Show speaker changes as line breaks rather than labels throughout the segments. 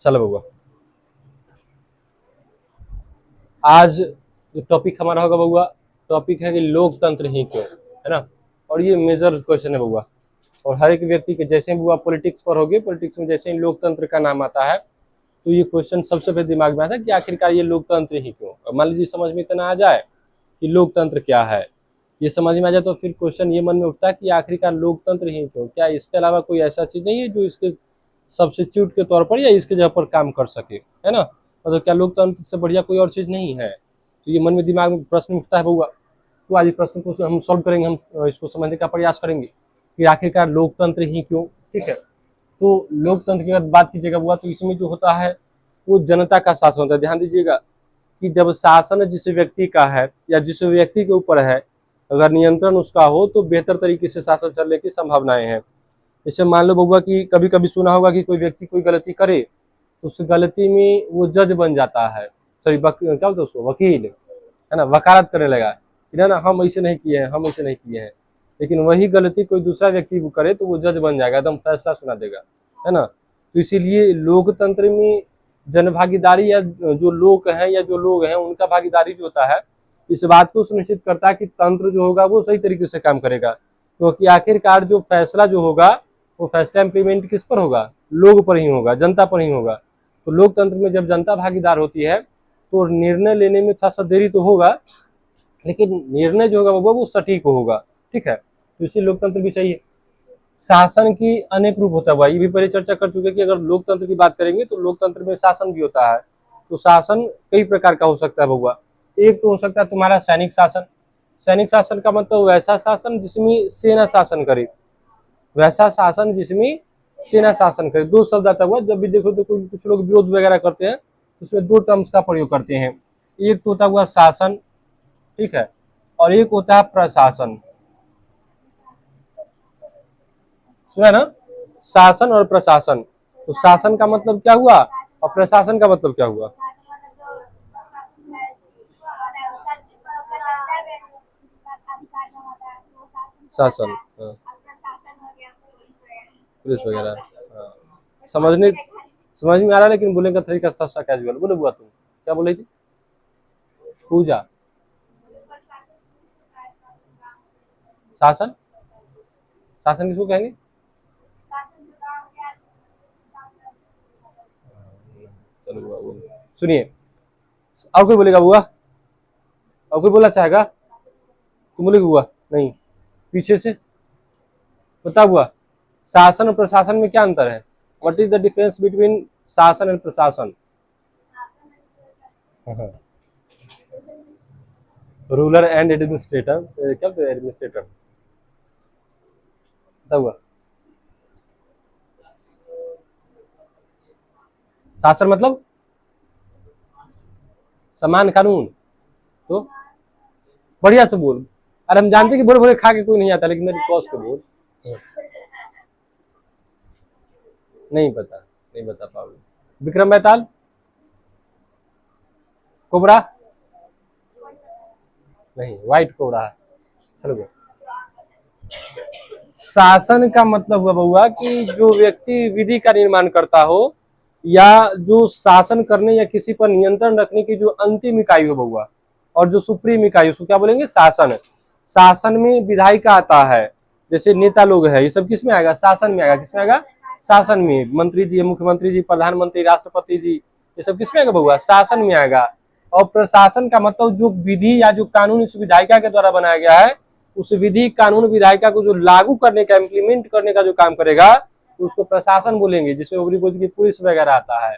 चलो बउआ, आज जो टॉपिक हमारा होगा बउआ, टॉपिक है कि लोकतंत्र ही क्यों, है ना। और ये मेजर क्वेश्चन है बउआ, और हर एक व्यक्ति के जैसे ही बुआ पॉलिटिक्स पर होगी, पॉलिटिक्स में जैसे ही लोकतंत्र का नाम आता है तो ये क्वेश्चन सबसे पहले दिमाग में आता है कि आखिरकार ये लोकतंत्र ही क्यों। अब मान लीजिए समझ में इतना आ जाए कि लोकतंत्र क्या है, ये समझ में आ जाए तो फिर क्वेश्चन ये मन में उठता है कि आखिरकार लोकतंत्र ही क्यों, क्या इसके अलावा कोई ऐसा चीज नहीं है जो इसके सब्स्टिट्यूट के तौर पर या इसके जगह पर काम कर सके, है ना। मतलब क्या लोकतंत्र से बढ़िया कोई और चीज नहीं है। तो ये मन में दिमाग में प्रश्न उठता है बउआ, तो आज प्रश्न को हम सॉल्व करेंगे, हम इसको समझने का प्रयास करेंगे कि आखिरकार लोकतंत्र ही क्यों। ठीक है, तो लोकतंत्र की अगर बात कीजिएगा बुआ तो इसमें जो होता है वो जनता का शासन होता है। ध्यान दीजिएगा कि जब शासन जिस व्यक्ति का है या जिस व्यक्ति के ऊपर है, अगर नियंत्रण उसका हो तो बेहतर तरीके से शासन चलने की संभावनाएं हैं। जैसे मान लो बउआ कि कभी कभी सुना होगा कि कोई व्यक्ति कोई गलती करे तो उस गलती में वो जज बन जाता है, सॉरी क्या बोलते हैं उसको, वकील, है ना, वकालत करने लगा कि ना हम ऐसे नहीं किए हैं, हम ऐसे नहीं किए हैं। लेकिन वही गलती कोई दूसरा व्यक्ति करे तो वो जज बन जाएगा, एकदम फैसला सुना देगा, है ना। तो इसीलिए लोकतंत्र में जन भागीदारी या जो लोग हैं या जो लोग हैं उनका भागीदारी जो होता है, इस बात को सुनिश्चित करता है कि तंत्र जो होगा वो सही तरीके से काम करेगा, क्योंकि आखिरकार जो फैसला जो होगा वो फैसला इम्प्लीमेंट किस पर होगा, लोग पर ही होगा, जनता पर ही होगा। तो लोकतंत्र में जब जनता भागीदार होती है तो निर्णय लेने में थोड़ा सा देरी तो होगा, लेकिन निर्णय जो होगा वो सटीक होगा। ठीक है, तो इसी लोकतंत्र भी सही है। शासन की अनेक रूप होता है, ये भी पहले चर्चा कर चुके कि अगर लोकतंत्र की बात करेंगे तो लोकतंत्र में शासन भी होता है। तो शासन कई प्रकार का हो सकता है बउआ। एक तो हो सकता है तुम्हारा सैनिक शासन। सैनिक शासन का मतलब वैसा शासन जिसमें सेना शासन करे, वैसा शासन जिसमें सेना शासन करे। दो शब्द आता हुआ, जब भी देखो तो कुछ लोग विरोध वगैरह करते हैं तो उसमें दो टर्म्स का प्रयोग करते हैं। एक तो होता हुआ शासन, ठीक है, और एक होता है प्रशासन। सुना ना, शासन और प्रशासन। तो शासन का मतलब क्या हुआ और प्रशासन का मतलब क्या हुआ। शासन, हाँ, पुलिस वगैरह, हाँ। समझ में आ रहा है, लेकिन बोलने का तरीका था सा कैजुअल। बोलो बुआ, तुम क्या बोल रही थी। पूजा, शासन, शासन किसको कहेंगे। चलो बुआ बोलो, सुनिए, और कोई बोलेगा बुआ, और कोई बोलना चाहेगा। तुम बोलेगी बुआ, नहीं, पीछे से बता बुआ, शासन और प्रशासन में क्या अंतर है। What is the difference between शासन एंड प्रशासन। रूलर एंड एडमिनिस्ट्रेटर, क्या बोलते हैं एडमिनिस्ट्रेटर, बता हुआ। शासन मतलब समान कानून। तो बढ़िया से बोल, अरे हम जानते कि बोले बोले खा के कोई नहीं आता, लेकिन मेरे क्रॉस के बोल। नहीं पता, नहीं बता पाओगे। विक्रम बैताल, कोबरा, नहीं, व्हाइट कोबरा है। चलो, शासन का मतलब हुआ बउआ कि जो व्यक्ति विधि का निर्माण करता हो या जो शासन करने या किसी पर नियंत्रण रखने की जो अंतिम इकाई हो बउआ, और जो सुप्रीम इकाई, उसको क्या बोलेंगे, शासन। शासन में विधायिका आता है, जैसे नेता लोग है, ये सब किस में आएगा, शासन में आएगा। किस में आएगा, शासन में। मंत्री जी, मुख्यमंत्री जी, प्रधानमंत्री, राष्ट्रपति जी, ये सब किस में आएगा बउआ, शासन में आएगा। और प्रशासन का मतलब जो विधि या जो कानून इस विधायिका के द्वारा बनाया गया है, उस विधि कानून विधायिका को जो लागू करने का, इम्प्लीमेंट करने का जो काम करेगा तो उसको प्रशासन बोलेंगे, जिसमें उबरी बोलती है पुलिस वगैरह आता है।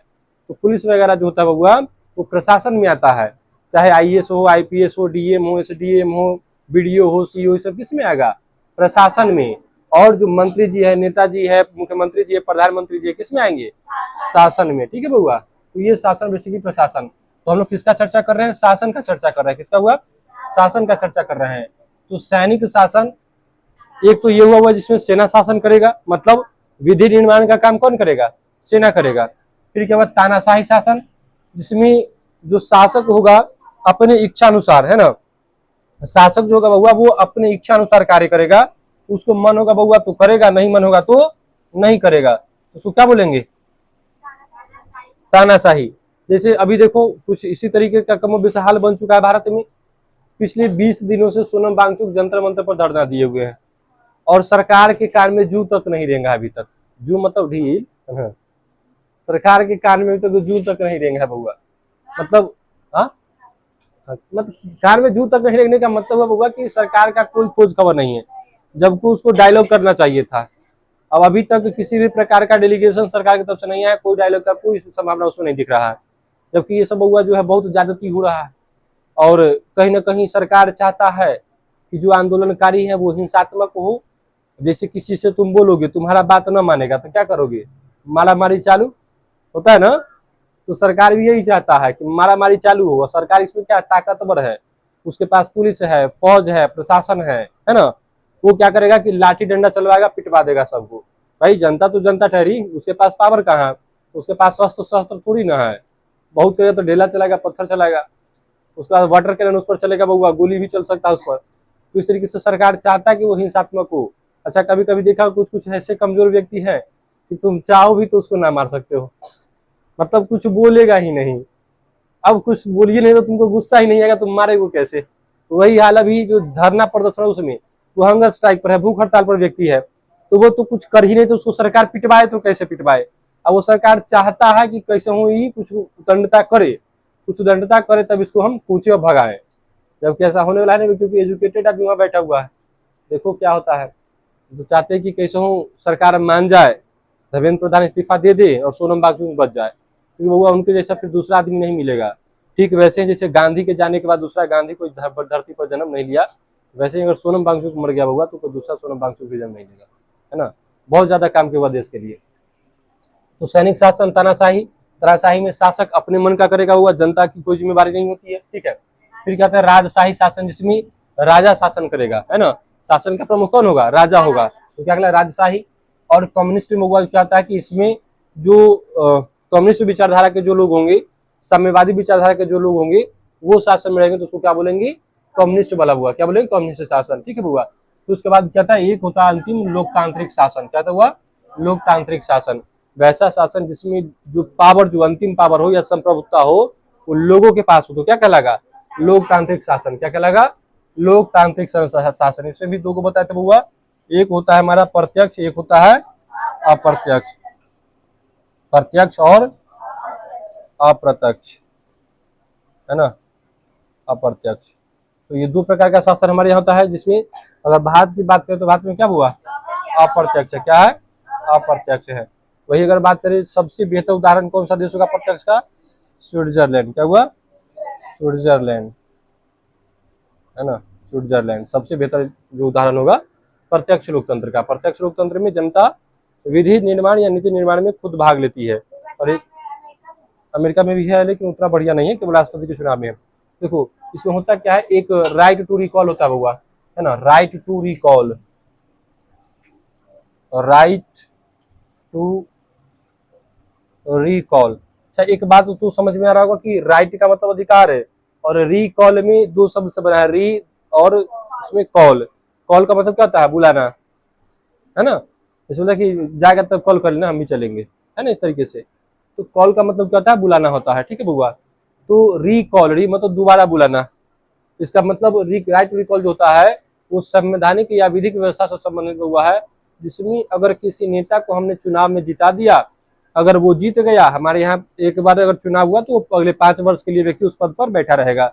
तो पुलिस वगैरह जो होता है बउआ वो प्रशासन में आता है, चाहे आईएएस हो, आईपीएस हो, डीएम हो, एसडीएम हो, बीडीओ हो, सीओ, सब किस में आएगा, प्रशासन में। और जो मंत्री जी है, नेताजी है, मुख्यमंत्री जी है, प्रधानमंत्री जी है, किस में आएंगे, शासन में। ठीक है बउआ, तो ये शासन बेसिकली प्रशासन। तो हम लोग किसका चर्चा कर रहे हैं, शासन का चर्चा कर रहे हैं। किसका हुआ, शासन का चर्चा कर रहे हैं। तो सैनिक शासन एक तो ये हुआ जिसमें सेना शासन करेगा, मतलब विधि निर्माण का काम कौन करेगा, सेना करेगा। फिर क्या हुआ, तानाशाही शासन, जिसमें जो शासक होगा अपने इच्छा अनुसार, है ना, शासक जो होगा बउआ वो अपने इच्छा अनुसार कार्य करेगा। उसको मन होगा बउआ तो करेगा, नहीं मन होगा तो नहीं करेगा। तो उसको क्या बोलेंगे, तानाशाही। जैसे अभी देखो कुछ इसी तरीके का कमोबेश हाल बन चुका है भारत में। पिछले 20 दिनों से सोनम वांगचुक जंतर मंतर पर धरना दिए हुए हैं और सरकार के कान में जू तक नहीं रेंगा अभी तक। जू मतलब ढील, हाँ। सरकार के कान में तो जू तक नहीं रेंगा बउआ, मतलब हाँ, मतलब कान में जू तक नहीं रेंगने का मतलब है बउआ कि सरकार का कोई खोज खबर नहीं है, जबकि उसको डायलॉग करना चाहिए था। अब अभी तक किसी भी प्रकार का डेलीगेशन सरकार की तरफ से नहीं आया, कोई डायलॉग का कोई संभावना उसमें नहीं दिख रहा है, जबकि ये सब बउआ जो है बहुत ज्यादती हो रहा है। और कहीं ना कहीं सरकार चाहता है कि जो आंदोलनकारी है वो हिंसात्मक हो। जैसे किसी से तुम बोलोगे, तुम्हारा बात न मानेगा तो क्या करोगे, मारामारी चालू होता है ना। तो सरकार भी यही चाहता है कि मारामारी चालू हो। सरकार इसमें क्या ताकतवर है, उसके पास पुलिस है, फौज है, प्रशासन है ना। वो क्या करेगा कि लाठी डंडा चलवाएगा, पिटवा देगा सबको। भाई जनता तो जनता ठहरी, उसके पास पावर कहाँ है, उसके पास शस्त्र शस्त्र थोड़ी ना है। बहुत कहे तो ढेला चलाएगा, पत्थर चलाएगा, उसके बाद वाटर कैनन उस पर चलेगा बउआ, गोली भी चल सकता है उस पर। तो इस तरीके से सरकार चाहता है कि वो हिंसात्मक हो। अच्छा कभी कभी देखा कुछ कुछ ऐसे कमजोर व्यक्ति है कि तुम चाहो भी तो उसको ना मार सकते हो, मतलब कुछ बोलेगा ही नहीं। अब कुछ बोलिए नहीं तो तुमको गुस्सा ही नहीं आएगा, तुम मारेगो कैसे। वही हाल अभी जो धरना प्रदर्शन है उसमें, वो हंगर स्ट्राइक पर है, भूख हड़ताल पर व्यक्ति है, तो वो तो कुछ कर ही नहीं, तो उसको सरकार पिटवाए तो कैसे पिटवाए। अब वो सरकार चाहता है कि कैसे हो ही कुछ दंडता करे, कुछ दंडता करे तब इसको हम कूचे और भगाए, जबकि ऐसा होने वाला नहीं, क्योंकि एजुकेटेड आदमी वहां बैठा हुआ है। देखो क्या होता है। तो चाहते हैं कि कैसे हो सरकार मान जाए, धर्मेंद्र प्रधान इस्तीफा दे दे और सोनम वांगचुक बच जाए, क्योंकि वो उनके जैसा फिर दूसरा आदमी नहीं मिलेगा। ठीक वैसे जैसे गांधी के जाने के बाद दूसरा गांधी कोई धरती पर जन्म नहीं लिया, वैसे ही अगर सोनम वांगचुक मर गया होगा तो कोई दूसरा सोनम वांगचुक भी जन्म नहीं लेगा, है ना। बहुत ज्यादा काम किया हुआ देश के लिए। तो सैनिक शासन, तानाशाही, तानाशाही में शासक अपने मन का करेगा हुआ, जनता की कोई जिम्मेवारी नहीं होती है, ठीक है। फिर क्या कहते हैं राजशाही शासन, जिसमें राजा शासन करेगा, है ना। शासन का प्रमुख कौन होगा, राजा होगा, तो क्या कहला राजशाही। और कम्युनिस्ट में हुआ क्या होता है कि इसमें जो कम्युनिस्ट विचारधारा के जो लोग होंगे, साम्यवादी विचारधारा के जो लोग होंगे, वो शासन में रहेंगे तो उसको क्या बोलेंगे, कम्युनिस्ट वाला हुआ, क्या बोलेंगे, कम्युनिस्ट शासन, ठीक है हुआ। तो उसके बाद क्या था, एक होता है अंतिम लोकतांत्रिक शासन, क्या था हुआ, लोकतांत्रिक शासन। वैसा शासन जिसमें जो पावर, जो अंतिम पावर हो या संप्रभुता हो, वो लोगों के पास हो, तो क्या कहलागा, लोकतांत्रिक शासन। क्या कहलागा, लोकतांत्रिक शासन। इसमें भी दो को बताया था हुआ, एक होता है हमारा प्रत्यक्ष, एक होता है अप्रत्यक्ष, प्रत्यक्ष और अप्रत्यक्ष, है ना, अप्रत्यक्ष। तो ये दो प्रकार का शासन हमारे यहाँ होता है, जिसमें अगर भारत की बात करें तो भारत में क्या हुआ, अप्रत्यक्ष है, क्या है, अप्रत्यक्ष है। वही अगर बात करें सबसे बेहतर उदाहरण कौन सा देश होगा प्रत्यक्ष का, स्विट्जरलैंड, क्या हुआ, स्विट्जरलैंड, है ना, स्विट्जरलैंड सबसे बेहतर जो उदाहरण होगा प्रत्यक्ष लोकतंत्र का। प्रत्यक्ष लोकतंत्र में जनता विधि निर्माण या नीति निर्माण में खुद भाग लेती है, और एक अमेरिका में भी है लेकिन उतना बढ़िया नहीं है, केवल राष्ट्रपति के चुनाव में है। देखो इसमें होता क्या है, एक राइट टू रिकॉल होता है, है ना, right to recall, right to recall. अच्छा एक बात तो समझ में आ रहा होगा कि राइट का मतलब अधिकार है, और रिकॉल में दो शब्द से बना है, री और इसमें कॉल। कॉल का मतलब क्या होता है, बुलाना, है ना। जैसे बोला कि जाएगा तब कॉल कर लेना, हम भी चलेंगे, है ना, इस तरीके से। तो कॉल का मतलब क्या होता है, बुलाना होता है, ठीक है बुआ। तो रिकॉल, री मतलब दोबारा बुलाना, इसका मतलब राइट टू रिकॉल जो होता है वो संवैधानिक या विधिक व्यवस्था से संबंधित हुआ है, जिसमें अगर किसी नेता को हमने चुनाव में जिता दिया, अगर वो जीत गया, हमारे यहाँ एक बार अगर चुनाव हुआ तो अगले 5 वर्ष के लिए व्यक्ति उस पद पर बैठा रहेगा।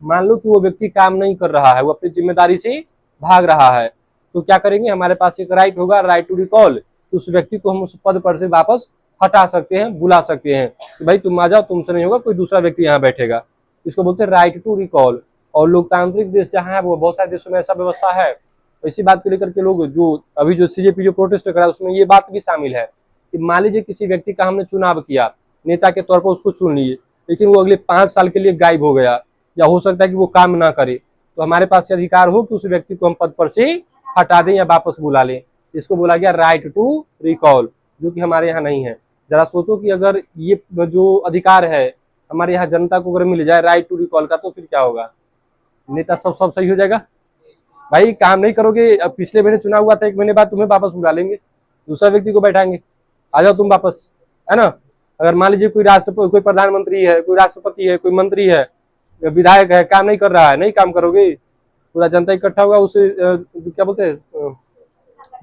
मान लो कि वो व्यक्ति काम नहीं कर रहा है, वो अपनी जिम्मेदारी से भाग रहा है, तो क्या करेंगे, हमारे पास एक राइट होगा, राइट टू रिकॉल। उस व्यक्ति को हम उस पद पर से वापस हटा सकते हैं, बुला सकते हैं कि भाई तुम आ जाओ, तुमसे नहीं होगा, कोई दूसरा व्यक्ति यहाँ बैठेगा। इसको बोलते हैं राइट टू रिकॉल। और लोकतांत्रिक देश जहाँ है, वो बहुत सारे देशों में ऐसा व्यवस्था है। इसी बात को लेकर के लोग जो अभी जो सीजेपी जो प्रोटेस्ट कर रहा है, उसमें ये बात भी शामिल है कि मान लीजिए किसी व्यक्ति का हमने चुनाव किया, नेता के तौर पर उसको चुन लिए, लेकिन वो अगले 5 साल के लिए गायब हो गया, या हो सकता है कि वो काम ना करे, तो हमारे पास अधिकार हो कि उस व्यक्ति को हम पद पर से हटा दें या वापस बुला लें। इसको बोला गया राइट टू रिकॉल, जो कि हमारे यहाँ नहीं है। जरा सोचो कि अगर ये जो अधिकार है हमारे यहाँ जनता को अगर मिल जाए राइट टू रिकॉल का, तो फिर क्या होगा, नेता सब सही हो जाएगा। भाई काम नहीं करोगे, अब पिछले महीने चुनाव हुआ था, 1 महीने बाद तुम्हें वापस बुला लेंगे, दूसरा व्यक्ति को बैठाएंगे, आ जाओ तुम वापस, है ना। अगर मान लीजिए कोई प्रधानमंत्री है, कोई राष्ट्रपति है, कोई मंत्री है, विधायक है, काम नहीं कर रहा है, नहीं काम करोगे, पूरा जनता इकट्ठा होगा, उसे क्या बोलते हैं,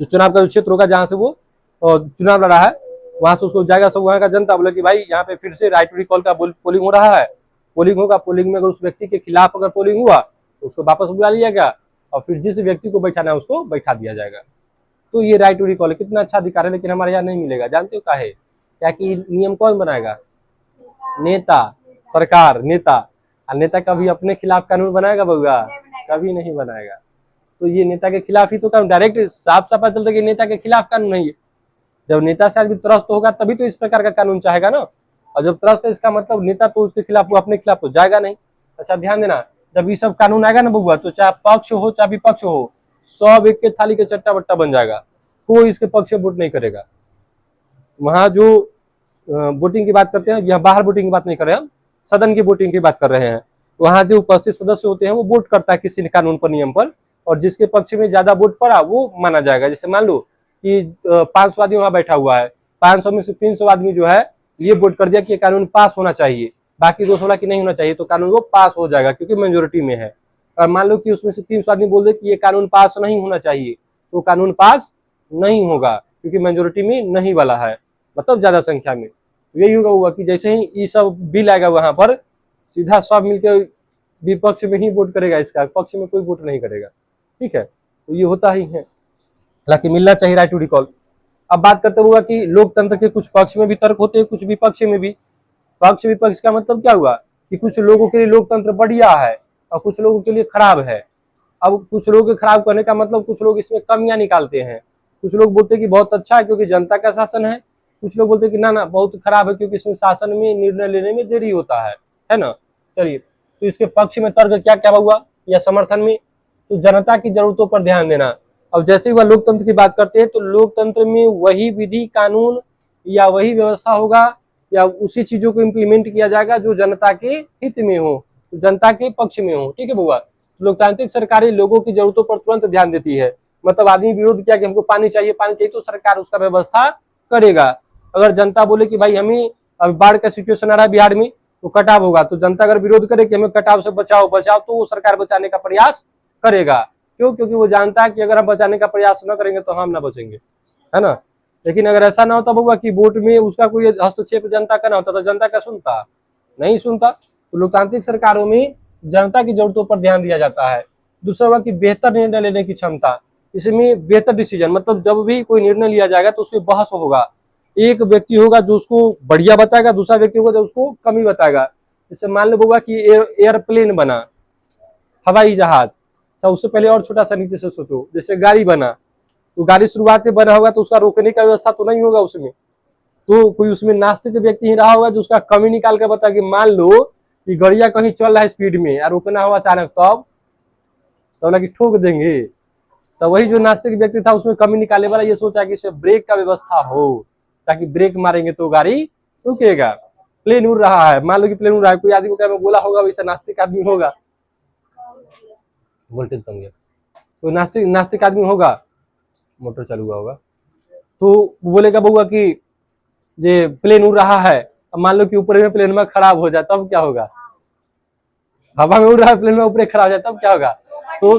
जो चुनाव का क्षेत्र होगा जहाँ से वो चुनाव लड़ा है, वहां से उसको जाएगा, सब वहां का जनता बोले कि भाई यहाँ पे फिर से राइट टू रिकॉल का पोलिंग हो रहा है, पोलिंग होगा, पोलिंग में अगर उस व्यक्ति के खिलाफ अगर पोलिंग हुआ तो उसको वापस बुला लिया गया और फिर जिस व्यक्ति को बैठाना है उसको बैठा दिया जाएगा। तो ये राइट टू रिकॉल कितना अच्छा अधिकार है, लेकिन हमारे यहाँ नहीं मिलेगा। जानते हो काहे? क्या कि नियम कौन बनाएगा? नेता, सरकार, नेता। और नेता कभी अपने खिलाफ कानून बनाएगा बउआ? कभी नहीं बनाएगा। तो ये नेता के खिलाफ ही तो कानून, डायरेक्ट साफ साफ पता चलता है कि नेता के खिलाफ कानून नहीं है। जब नेता से आदमी त्रस्त होगा तभी तो इस प्रकार का कानून चाहेगा ना, और जब त्रस्त है इसका मतलब नेता तो उसके खिलाफ, वो अपने खिलाफ तो जाएगा नहीं। अच्छा ध्यान देना, जब ये सब कानून आएगा ना बउआ, तो चाहे पक्ष हो चाहे विपक्ष हो, सब एक के थाली के चट्टा बट्टा बन जाएगा, कोई इसके पक्ष में वोट नहीं करेगा। वहां जो वोटिंग की बात करते हैं, यहाँ बाहर वोटिंग की बात नहीं कर रहे हैं हम, सदन की वोटिंग की बात कर रहे हैं। वहां जो उपस्थित सदस्य होते हैं वो वोट करता है किसी कानून पर, नियम पर, और जिसके पक्ष में ज्यादा वोट पड़ा वो माना जाएगा। जैसे मान लो कि 500 आदमी वहां बैठा हुआ है, 500 में से 300 आदमी जो है ये वोट कर दिया कि ये कानून पास होना चाहिए, बाकी 200 बोला कि नहीं होना चाहिए, तो कानून वो पास हो जाएगा क्योंकि मेजोरिटी में है। और मान लो कि उसमें से 300 आदमी बोल दे कि ये कानून पास नहीं होना चाहिए, तो कानून पास नहीं होगा क्योंकि मेजोरिटी में नहीं वाला है, मतलब ज्यादा संख्या में। यही होगा कि जैसे ही ये सब बिल आएगा वहां पर, सीधा सब मिलकर विपक्ष में ही वोट करेगा, इसका पक्ष में कोई वोट नहीं करेगा। ठीक है, तो ये होता ही है। हालांकि मिलना चाहिए राइट टू रिकॉल। अब बात करते हुआ कि लोकतंत्र के कुछ पक्ष में भी तर्क होते हैं, कुछ विपक्ष में भी। पक्ष विपक्ष का मतलब क्या हुआ कि कुछ लोगों के लिए लोकतंत्र बढ़िया है और कुछ लोगों के लिए खराब है। अब कुछ लोगों के खराब करने का मतलब कुछ लोग इसमें कमियां निकालते हैं। कुछ लोग बोलते हैं कि बहुत अच्छा है क्योंकि जनता का शासन है, कुछ लोग बोलते हैं कि ना ना बहुत खराब है क्योंकि इसमें शासन में निर्णय लेने में देरी होता है ना। चलिए, तो इसके पक्ष में तर्क क्या क्या हुआ या समर्थन में, तो जनता की जरूरतों पर ध्यान देना। अब जैसे ही वह लोकतंत्र की बात करते हैं तो लोकतंत्र में वही विधि कानून या वही व्यवस्था होगा या उसी चीजों को इम्प्लीमेंट किया जाएगा जो जनता के हित में हो, जनता के पक्ष में हो। ठीक है बुआ, लोकतांत्रिक सरकारें लोगों की जरूरतों पर तुरंत ध्यान देती है। मतलब आदमी विरोध किया कि हमको पानी चाहिए, पानी चाहिए, तो सरकार उसका व्यवस्था करेगा। अगर जनता बोले कि भाई हमें अब बाढ़ का सिचुएशन आ रहा है बिहार में, तो कटाव होगा, तो जनता अगर विरोध करे कि हमें कटाव से बचाओ बचाओ, तो वो सरकार बचाने का प्रयास करेगा। क्यों? क्योंकि वो जानता है कि अगर हम बचाने का प्रयास न करेंगे तो हम ना बचेंगे, है ना। लेकिन अगर ऐसा ना होता होगा कि वोट में उसका कोई हस्तक्षेप जनता का ना होता तो जनता का सुनता नहीं सुनता। तो लोकतांत्रिक सरकारों में जनता की जरूरतों पर ध्यान दिया जाता है। दूसरा हुआ कि बेहतर निर्णय लेने की क्षमता, इसमें बेहतर डिसीजन, मतलब जब भी कोई निर्णय लिया जाएगा तो उसमें बहस होगा। एक व्यक्ति होगा जो उसको बढ़िया बताएगा, दूसरा व्यक्ति होगा जो उसको कमी बताएगा। जैसे मान लो होगा कि एयरप्लेन बना, हवाई जहाज, तो उससे पहले और छोटा सा नीचे से सोचो, जैसे गाड़ी बना, तो गाड़ी शुरुआत में बना होगा तो उसका रोकने का व्यवस्था तो नहीं होगा उसमें, तो कोई उसमें नास्तिक व्यक्ति ही रहा होगा जो उसका कमी निकाल कर बता कि मान लो कि गाड़िया कहीं चल रहा है स्पीड में और रोकना हुआ अचानक, तब लगी ठोक देंगे। तो वही जो नास्तिक व्यक्ति था उसमें कमी निकालने वाला ये सोचा कि इसे ब्रेक का व्यवस्था हो, ताकि ब्रेक मारेंगे तो गाड़ी रुकेगा। प्लेन उड़ रहा है, मान लो कि प्लेन उड़ रहा है, कोई आदमी को बोला होगा वैसे नास्तिक आदमी होगा, वोल्टेज कम गया, तो नास्तिक आदमी होगा, मोटर चालू हुआ होगा, तो बोलेगा बउआ कि ये प्लेन उड़ रहा है, अब मान लो कि ऊपर में प्लेन में खराब हो जाए तब क्या होगा? हवा में उड़ रहा है प्लेन में ऊपर खराब हो जाए तब क्या होगा? तो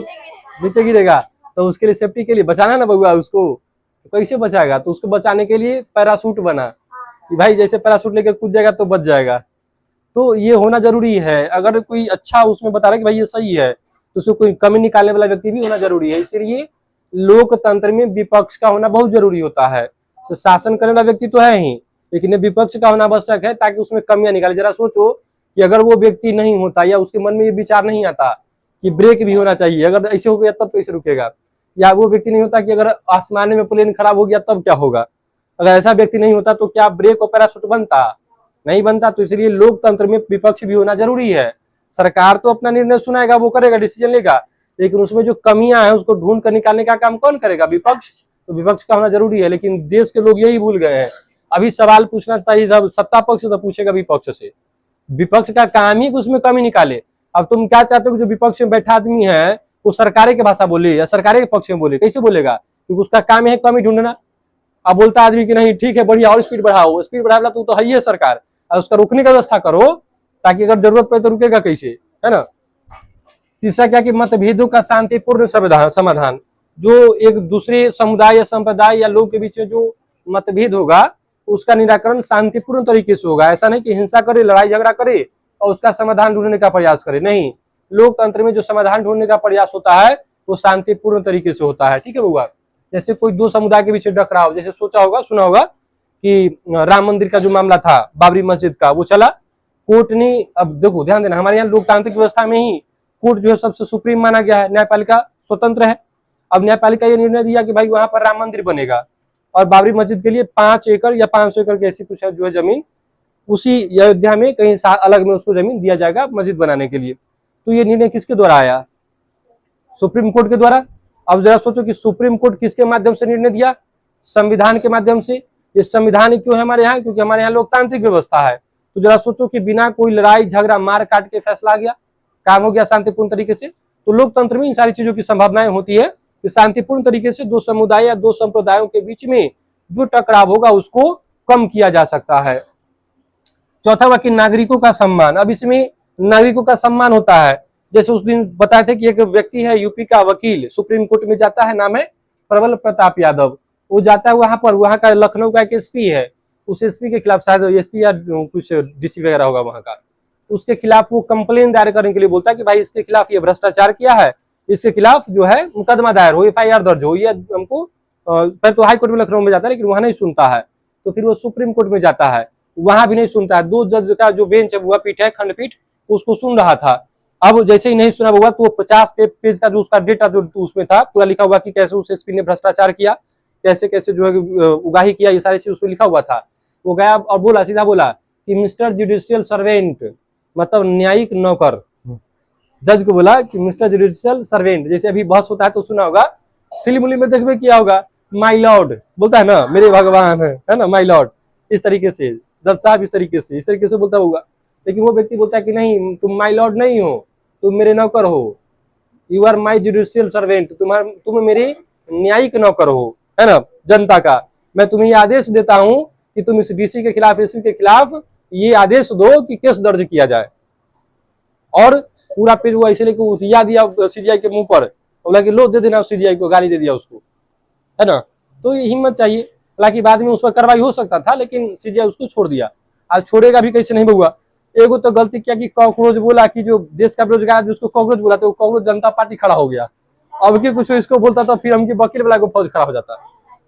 नीचे गिरेगा। तो उसके लिए सेफ्टी के लिए बचाना ना बउआ उसको, तो कैसे बचाएगा? तो उसको बचाने के लिए पैराशूट बना कि भाई जैसे पैराशूट लेकर कूद जाएगा तो बच जाएगा। तो ये होना जरूरी है। अगर कोई अच्छा उसमें बता रहा है कि भाई ये सही है, तो उसको कोई कमी निकालने वाला व्यक्ति भी होना जरूरी है। इसलिए लोकतंत्र में विपक्ष का होना बहुत जरूरी होता है। तो शासन करने वाला व्यक्ति तो है ही, लेकिन विपक्ष का होना आवश्यक है ताकि उसमें कमियां निकाले। जरा सोचो कि अगर वो व्यक्ति नहीं होता या उसके मन में ये विचार नहीं आता कि ब्रेक भी होना चाहिए, अगर ऐसे हो गया तब कैसे रुकेगा? या वो व्यक्ति नहीं होता कि अगर आसमान में प्लेन खराब हो गया तब क्या होगा? अगर ऐसा व्यक्ति नहीं होता तो क्या ब्रेक और पैराशूट बनता? नहीं बनता। तो इसलिए लोकतंत्र में विपक्ष भी होना जरूरी है। सरकार तो अपना निर्णय सुनाएगा, वो करेगा, डिसीजन लेगा, लेकिन उसमें जो कमियां हैं उसको ढूंढ कर निकालने का काम कौन करेगा? विपक्ष। तो विपक्ष का होना जरूरी है, लेकिन देश के लोग यही भूल गए हैं। अभी सवाल पूछना चाहिए जब सत्ता पक्ष तो पूछेगा विपक्ष से, विपक्ष का काम ही उसमें कमी निकाले। अब तुम क्या चाहते हो कि जो विपक्ष में बैठा आदमी है वो सरकारें की भाषा बोले या सरकारें के पक्ष में बोले? कैसे बोलेगा? क्योंकि उसका काम है कमी ढूंढना। अब बोलता आदमी कि नहीं ठीक है बढ़िया और स्पीड बढ़ाओ, स्पीड बढ़ावला तो है ही है सरकार, और उसका रुकने का व्यवस्था करो ताकि अगर जरूरत पड़े तो रुकेगा कैसे, है ना। तीसरा क्या कि मतभेदों का शांतिपूर्ण समाधान, जो एक दूसरे समुदाय या संप्रदाय या लोग के बीच में जो मतभेद होगा उसका निराकरण शांतिपूर्ण तरीके से होगा। ऐसा नहीं कि हिंसा करे, लड़ाई झगड़ा करे और उसका समाधान ढूंढने का प्रयास करे, नहीं। लोकतंत्र में जो समाधान ढूंढने का प्रयास होता है वो शांतिपूर्ण तरीके से होता है, ठीक है बउआ। जैसे कोई दो समुदाय के बीच टकराव, जैसे सोचा होगा सुना होगा कि राम मंदिर का जो मामला था, बाबरी मस्जिद का, वो चला कोर्ट ने, अब देखो ध्यान देना, हमारे यहाँ लोकतांत्रिक व्यवस्था में ही कोर्ट जो है सबसे सुप्रीम माना गया है, न्यायपालिका स्वतंत्र है। अब न्यायपालिका ये निर्णय दिया कि भाई वहां पर राम मंदिर बनेगा और बाबरी मस्जिद के लिए 5 एकड़ या 500 एकड़ की ऐसी कुछ है जो है जमीन, उसी अयोध्या में कहीं अलग में उसको जमीन दिया जाएगा मस्जिद बनाने के लिए। तो ये निर्णय किसके द्वारा आया? सुप्रीम कोर्ट के द्वारा। अब जरा सोचो कि सुप्रीम कोर्ट किसके माध्यम से निर्णय दिया? संविधान के माध्यम से। ये संविधान क्यों है हमारे यहाँ? क्योंकि हमारे यहाँ लोकतांत्रिक व्यवस्था है। तो जरा सोचो कि बिना कोई लड़ाई झगड़ा मार काट के फैसला आ गया, काम हो गया शांतिपूर्ण तरीके से। तो लोकतंत्र में इन सारी चीजों की संभावनाएं होती है कि शांतिपूर्ण तरीके से दो समुदाय या दो संप्रदायों के बीच में जो टकराव होगा उसको कम किया जा सकता है। चौथा वाक्य नागरिकों का सम्मान। अब इसमें नागरिकों का सम्मान होता है, जैसे उस दिन बताए थे कि एक व्यक्ति है यूपी का वकील, सुप्रीम कोर्ट में जाता है, नाम है प्रबल प्रताप यादव। वो जाता है वहां पर, वहां का लखनऊ का एक एसपी है, उस एसपी के खिलाफ, शायद एसपी या कुछ डीसी वगैरह होगा वहां का, उसके खिलाफ वो कंप्लेन दायर करने के लिए बोलता है कि भाई इसके खिलाफ ये भ्रष्टाचार किया है, इसके खिलाफ जो है मुकदमा दायर हो, FIR दर्ज हो। ये हमको पहले तो हाई कोर्ट में लखनऊ में जाता है लेकिन वहां नहीं सुनता है, तो फिर वो सुप्रीम कोर्ट में जाता है, वहां भी नहीं सुनता है। 2 जज का जो बेंच है, वह पीठ है, खंडपीठ, उसको सुन रहा था। अब जैसे ही नहीं सुना हुआ तो 50 पेज का जो उसका डेटा जो उसमें था पूरा लिखा हुआ कि कैसे उस एसपी ने भ्रष्टाचार किया, कैसे कैसे जो है उगाही किया, ये सारी चीज उसमें लिखा हुआ था। वो गया और बोला, सीधा बोला कि मिस्टर जुडिशियल सर्वेंट, मतलब न्यायिक नौकर, जज को बोला कि मिस्टर जुडिशियल सर्वेंट। जैसे अभी बहस होता है तो सुना होगा, फिल्म में देखने किया होगा, माई लॉर्ड बोलता है ना, मेरे भगवान है ना, माई लॉर्ड, इस तरीके से जज साहब इस तरीके से बोलता होगा। लेकिन वो व्यक्ति बोलता है कि नहीं, तुम माई लॉर्ड नहीं हो, तुम मेरे नौकर हो, you are my judicial servant, तुम मेरे न्यायिक नौकर हो, है ना, जनता का। मैं तुम्हें ये आदेश देता हूं कि तुम इस डीसी के खिलाफ, एसपी के खिलाफ ये आदेश दो कि केस दर्ज किया जाए। और पूरा पेज वो ऐसे लेके उठिया दिया सीजीआई के मुंह पर, बोला कि लो दे देना सीजीआई को, गाली दे दिया उसको, है ना। तो ये हिम्मत चाहिए। हालांकि बाद में उस पर कार्रवाई हो सकता था लेकिन सीजीआई उसको छोड़ दिया। आज छोड़ेगा भी कैसे नहीं हुआ। एगो तो गलती किया कि कॉकरोच बोला, कि जो देश का बेरोजगार उसको कॉकरोच बोला, तो कॉकरोच जनता पार्टी खड़ा हो गया। अब की कुछ इसको बोलता तो फिर हमके वकील वाला को फौज खड़ा हो जाता।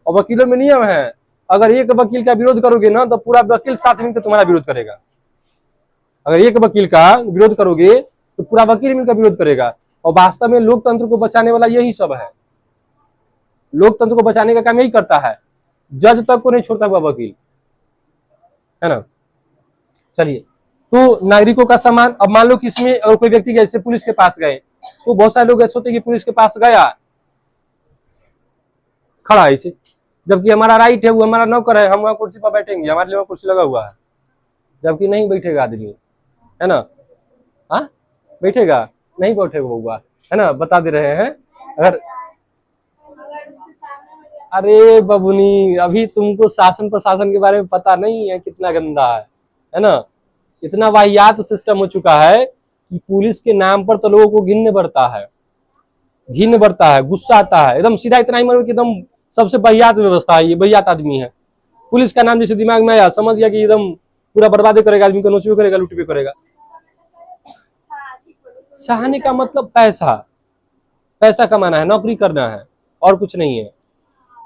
और वकीलों में नियम है, अगर एक वकील का विरोध करोगे ना तो पूरा वकील साथ मिलकर तुम्हारा विरोध करेगा। अगर एक वकील का विरोध करोगे तो पूरा वकील मिलकर विरोध करेगा। और वास्तव में लोकतंत्र को बचाने वाला यही सब है, लोकतंत्र को बचाने का काम यही करता है, जज तक को नहीं छोड़ता हुआ वकील, है ना। चलिए, तो नागरिकों का सम्मान। अब मान लो कि इसमें अगर कोई व्यक्ति जैसे पुलिस के पास गए, तो बहुत सारे लोग ऐसे होते हैं कि पुलिस के पास गया, खड़ा है इसे, जबकि हमारा राइट है, वो हमारा नौकर है, हम वहां कुर्सी पर बैठेंगे, हमारे लिए वहां कुर्सी लगा हुआ है, जबकि नहीं बैठेगा आदमी, है ना। हाँ, बैठेगा नहीं, बैठेगा बउआ, है ना, बता दे रहे हैं। अगर अरे बबुनी, अभी तुमको शासन प्रशासन के बारे में पता नहीं है कितना गंदा है ना। इतना वाहियात सिस्टम हो चुका है कि पुलिस के नाम पर तो लोगों को घिन बढ़ता है, गुस्सा आता है एकदम सीधा। इतना ही मतलब कि एकदम सबसे वाहियात व्यवस्था है, ये वाहियात आदमी है। पुलिस का नाम जैसे दिमाग में आया, समझ गया कि एकदम पूरा बर्बादी करेगा, आदमी को नोच भी करेगा, लूट भी करेगा। सहाने का मतलब पैसा कमाना है, नौकरी करना है, और कुछ नहीं है।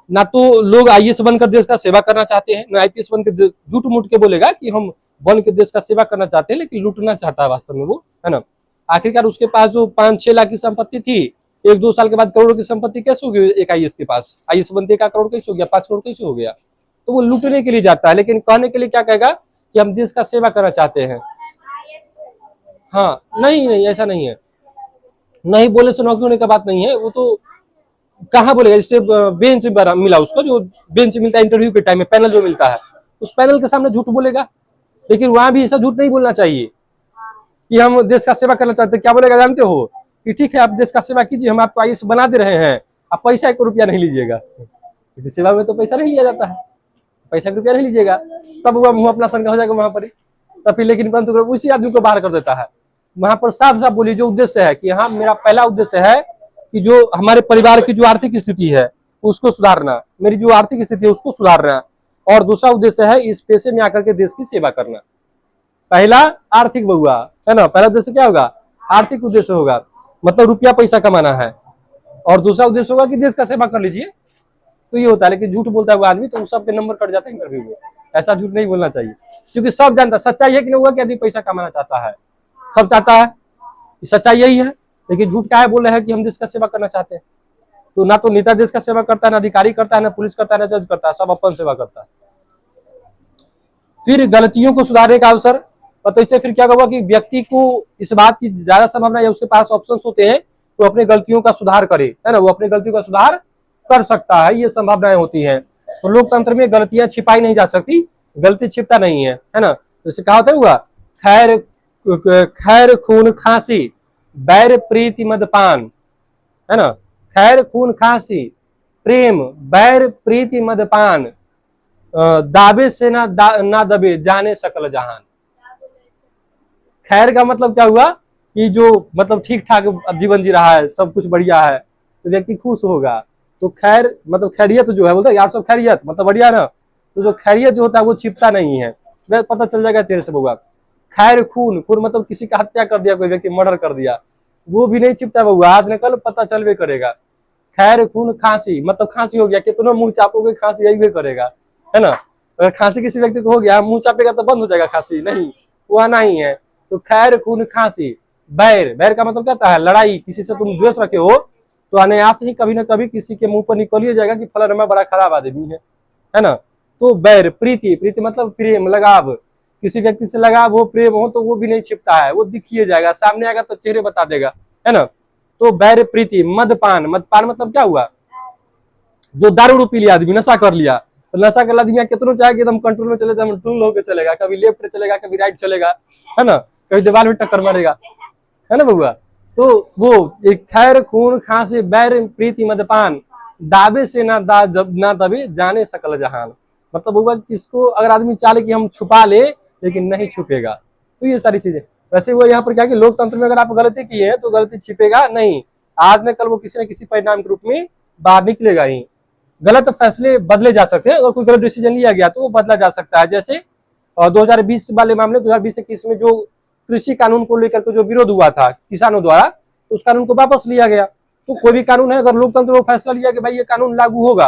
ना तो लोग IAS बनकर देश का सेवा करना चाहते हैं, ना IPS बनकर, झूठ मूठ के बोलेगा कि हम बन के देश का सेवा करना चाहते हैं, लेकिन लूटना चाहता है वास्तव में वो, है ना। आखिरकार उसके पास जो 5-6 लाख की संपत्ति थी, 1-2 साल के बाद करोड़ों की संपत्ति कैसे हो गई एक IAS के पास? IAS बनते 1 करोड़ कैसे हो गया, 5 करोड़ कैसे हो गया? तो वो लूटने के लिए जाता है, लेकिन कहने के लिए क्या कहेगा कि हम देश का सेवा करना चाहते हैं। हाँ, नहीं, ऐसा नहीं है, नहीं बोले से नौकरी होने का बात नहीं है। वो तो कहाँ बोलेगा, जैसे बेंच मिला उसको, जो बेंच मिलता है इंटरव्यू के टाइम में, पैनल जो मिलता है, उस पैनल के सामने झूठ बोलेगा। लेकिन वहां भी ऐसा झूठ नहीं बोलना चाहिए कि हम देश का सेवा करना चाहते हैं। क्या बोलेगा जानते हो? कि ठीक है आप देश का सेवा कीजिए, हम आपको IAS बना दे रहे हैं, आप पैसा 1 रुपया नहीं लीजिएगा। क्योंकि सेवा में तो पैसा नहीं लिया जाता है, पैसा का रुपया नहीं लीजिएगा, तब वह मुंह अपना सनका हो जाएगा वहां पर ही। तब फिर लेकिन परंतु उसी आदमी को बाहर कर देता है। वहां पर साफ साफ बोलिए जो उद्देश्य है कि हाँ मेरा पहला उद्देश्य है कि जो हमारे परिवार की जो आर्थिक स्थिति है उसको सुधारना, मेरी जो आर्थिक स्थिति है उसको सुधारना, और दूसरा उद्देश्य है इस पेशे में आकर के देश की सेवा करना। पहला आर्थिक बउआ है ना, पहला उद्देश्य क्या होगा, आर्थिक उद्देश्य होगा, मतलब रुपया पैसा कमाना है, और दूसरा उद्देश्य होगा कि देश का सेवा कर लीजिए। तो ये होता है, लेकिन झूठ बोलता है वो आदमी तो सबके नंबर कट जाता है इंटरव्यू में। ऐसा झूठ नहीं बोलना चाहिए, क्योंकि सब जानता है सच्चाई है कि नहीं होगा कि आदमी पैसा कमाना चाहता है, सब चाहता है, सच्चाई यही है। लेकिन झूठ क्या है, बोल रहे हैं कि हम देश का सेवा करना चाहते हैं। तो ना तो नेता देश का सेवा करता है, ना अधिकारी करता है, ना पुलिस करता है, ना जज करता है, सब अपन सेवा करता है। फिर गलतियों को सुधारने का अवसर, तो इससे फिर क्या होगा कि व्यक्ति को इस बात की ज्यादा संभावना है, उसके पास ऑप्शंस होते हैं तो अपने गलतियों का सुधार करे, है ना, वो अपनी गलतियों का सुधार कर सकता है, ये संभावनाएं होती हैं। तो लोकतंत्र में गलतियां छिपाई नहीं जा सकती, गलती छिपता नहीं है ना। जैसे कहा होता हुआ खैर खून खांसी बैर प्रीति मदपान, है ना, खैर खून खांसी प्रेम बैर प्रीति मदपान, दावे से ना दबे जाने सकल जहान। खैर का मतलब क्या हुआ कि जो मतलब ठीक ठाक जीवन जी रहा है, सब कुछ बढ़िया है, तो व्यक्ति खुश होगा। तो खैर मतलब खैरियत जो है, बोलते यार सब खैरियत मतलब बढ़िया ना, तो जो खैरियत जो होता है वो छिपता नहीं है, वह पता चल जाएगा चेहरे से बउआ। खैर खून, खून मतलब किसी का हत्या कर दिया, कोई व्यक्ति मर्डर कर दिया, वो भी नहीं छिपता बउआ, आज न कल पता चलवे करेगा। खैर खून खांसी मतलब खांसी हो गया, कितना मुंह चापोगे खांसी यही करेगा, है ना। अगर खांसी किसी व्यक्ति को हो गया, मुंह चापेगा तो बंद हो जाएगा खांसी, नहीं, वो आना ही है। तो खैर खून खांसी बैर, बैर का मतलब क्या होता है, लड़ाई, किसी से तुम द्वेष रखे हो तो अनायास ही कभी ना कभी किसी के मुंह पर निकल ही जाएगा कि फलाना बड़ा खराब आदमी है ना। तो बैर, प्रीति, प्रीति मतलब प्रेम, लगाव, किसी व्यक्ति से लगाव हो, प्रेम हो, तो वो भी नहीं छिपता है, वो दिखिए जाएगा, सामने आएगा तो चेहरे बता देगा, है ना। तो बैर प्रीति। मदपान, मदपान मतलब क्या हुआ, जो दारू पी लिया आदमी, नशा कर लिया, तो नशा कर आदमी कितना चाहे कि एकदम कंट्रोल में चले, टूल होकर चलेगा, कभी लेफ्ट चलेगा, कभी राइट चलेगा, है ना, कभी दीवार में टक्कर मारेगा, है ना बउआ। तो वो एक खैर खून खांसी बैर प्रीति मदपान, दावे से ना दबे जाने सकल जहान। मतलब बउआ किसको अगर आदमी चाहे कि हम छुपा ले, लेकिन नहीं छुपेगा। तो ये सारी चीजें, वैसे वो यहाँ पर क्या कि लोकतंत्र में अगर आप गलती की है तो गलती छिपेगा नहीं, आज न कल वो किसी न किसी परिणाम के रूप में बाहर निकलेगा ही। गलत फैसले बदले जा सकते हैं, अगर कोई गलत डिसीजन लिया गया तो वो बदला जा सकता है। जैसे 2020 वाले मामले, 2020-21 में जो कृषि कानून को लेकर के जो विरोध हुआ था किसानों द्वारा, तो उस कानून को वापस लिया गया। तो कोई भी कानून है, अगर लोकतंत्र को फैसला लिया कि भाई ये कानून लागू होगा,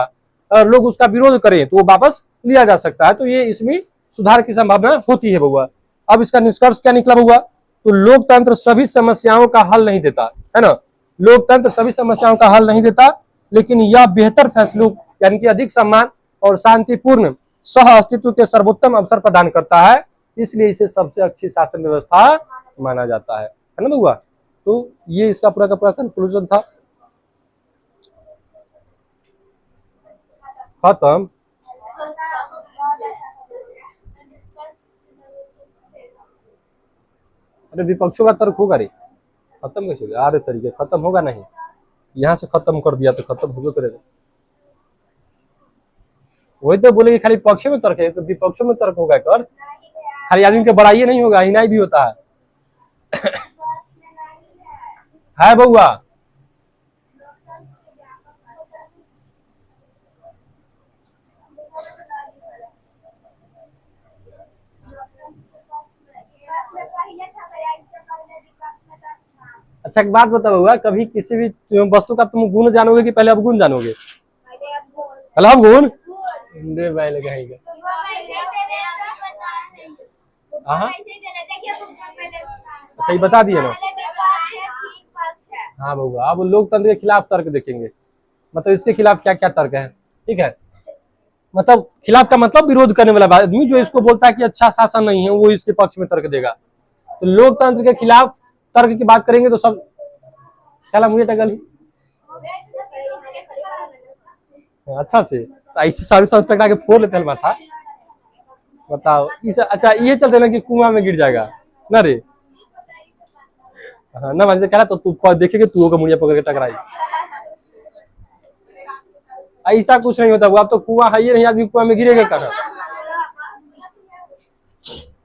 और लोग उसका विरोध करें तो वो वापस लिया जा सकता है। तो ये इसमें सुधार की संभावना होती है बउआ। अब इसका निष्कर्ष क्या निकला बउआ, तो लोकतंत्र सभी समस्याओं का हल नहीं देता, है ना, लोकतंत्र सभी समस्याओं का हल नहीं देता, लेकिन यह बेहतर फैसलों यानी कि अधिक सम्मान और शांतिपूर्ण सह अस्तित्व के सर्वोत्तम अवसर प्रदान करता है, इसलिए इसे सबसे अच्छी शासन व्यवस्था माना जाता है ना बउआ। तो ये इसका पूरा का पूरा कंक्लूजन था। खत्म। अरे विपक्षों का तर्क होगा रे, खत्म कैसे होगा, अरे तरीके खत्म होगा नहीं, यहाँ से खत्म कर दिया तो खत्म होगा करेगा। वही तो बोले कि खाली पक्ष में तर्क है, तो विपक्षों में तर्क होगा कर, खाली आदमी के बड़ाई नहीं होगा, हिनाई भी होता है बउआ। अच्छा एक बात बता बउआ, कभी किसी भी वस्तु का तुम गुण जानोगे कि पहले अवगुण जानोगे? पहले अवगुण। अच्छा ये बता दिए ना। हाँ बउआ, अब लोकतंत्र के खिलाफ तर्क देखेंगे, मतलब इसके खिलाफ क्या क्या तर्क है, ठीक है। मतलब खिलाफ का मतलब विरोध करने वाला आदमी, जो इसको बोलता है कि अच्छा शासन नहीं है, वो इसके पक्ष में तर्क देगा। तो लोकतंत्र के खिलाफ तर्क की बात करेंगे तो सब चला मुझे टगल ही अच्छा से, तो ऐसे सारे सस्पेक्ट आके फोड़ लेते हैं माथा। बताओ इस, अच्छा ये चलते ना कि कुआं में गिर जाएगा ना रे, हाँ ना मुझे कह रहा तो तू देखेगा तू होगा मुड़िया पकड़ के टकराई। ऐसा कुछ नहीं होता हुआ। अब तो कुआं है ही नहीं, आदमी कुआं में गिरेगा कहाँ?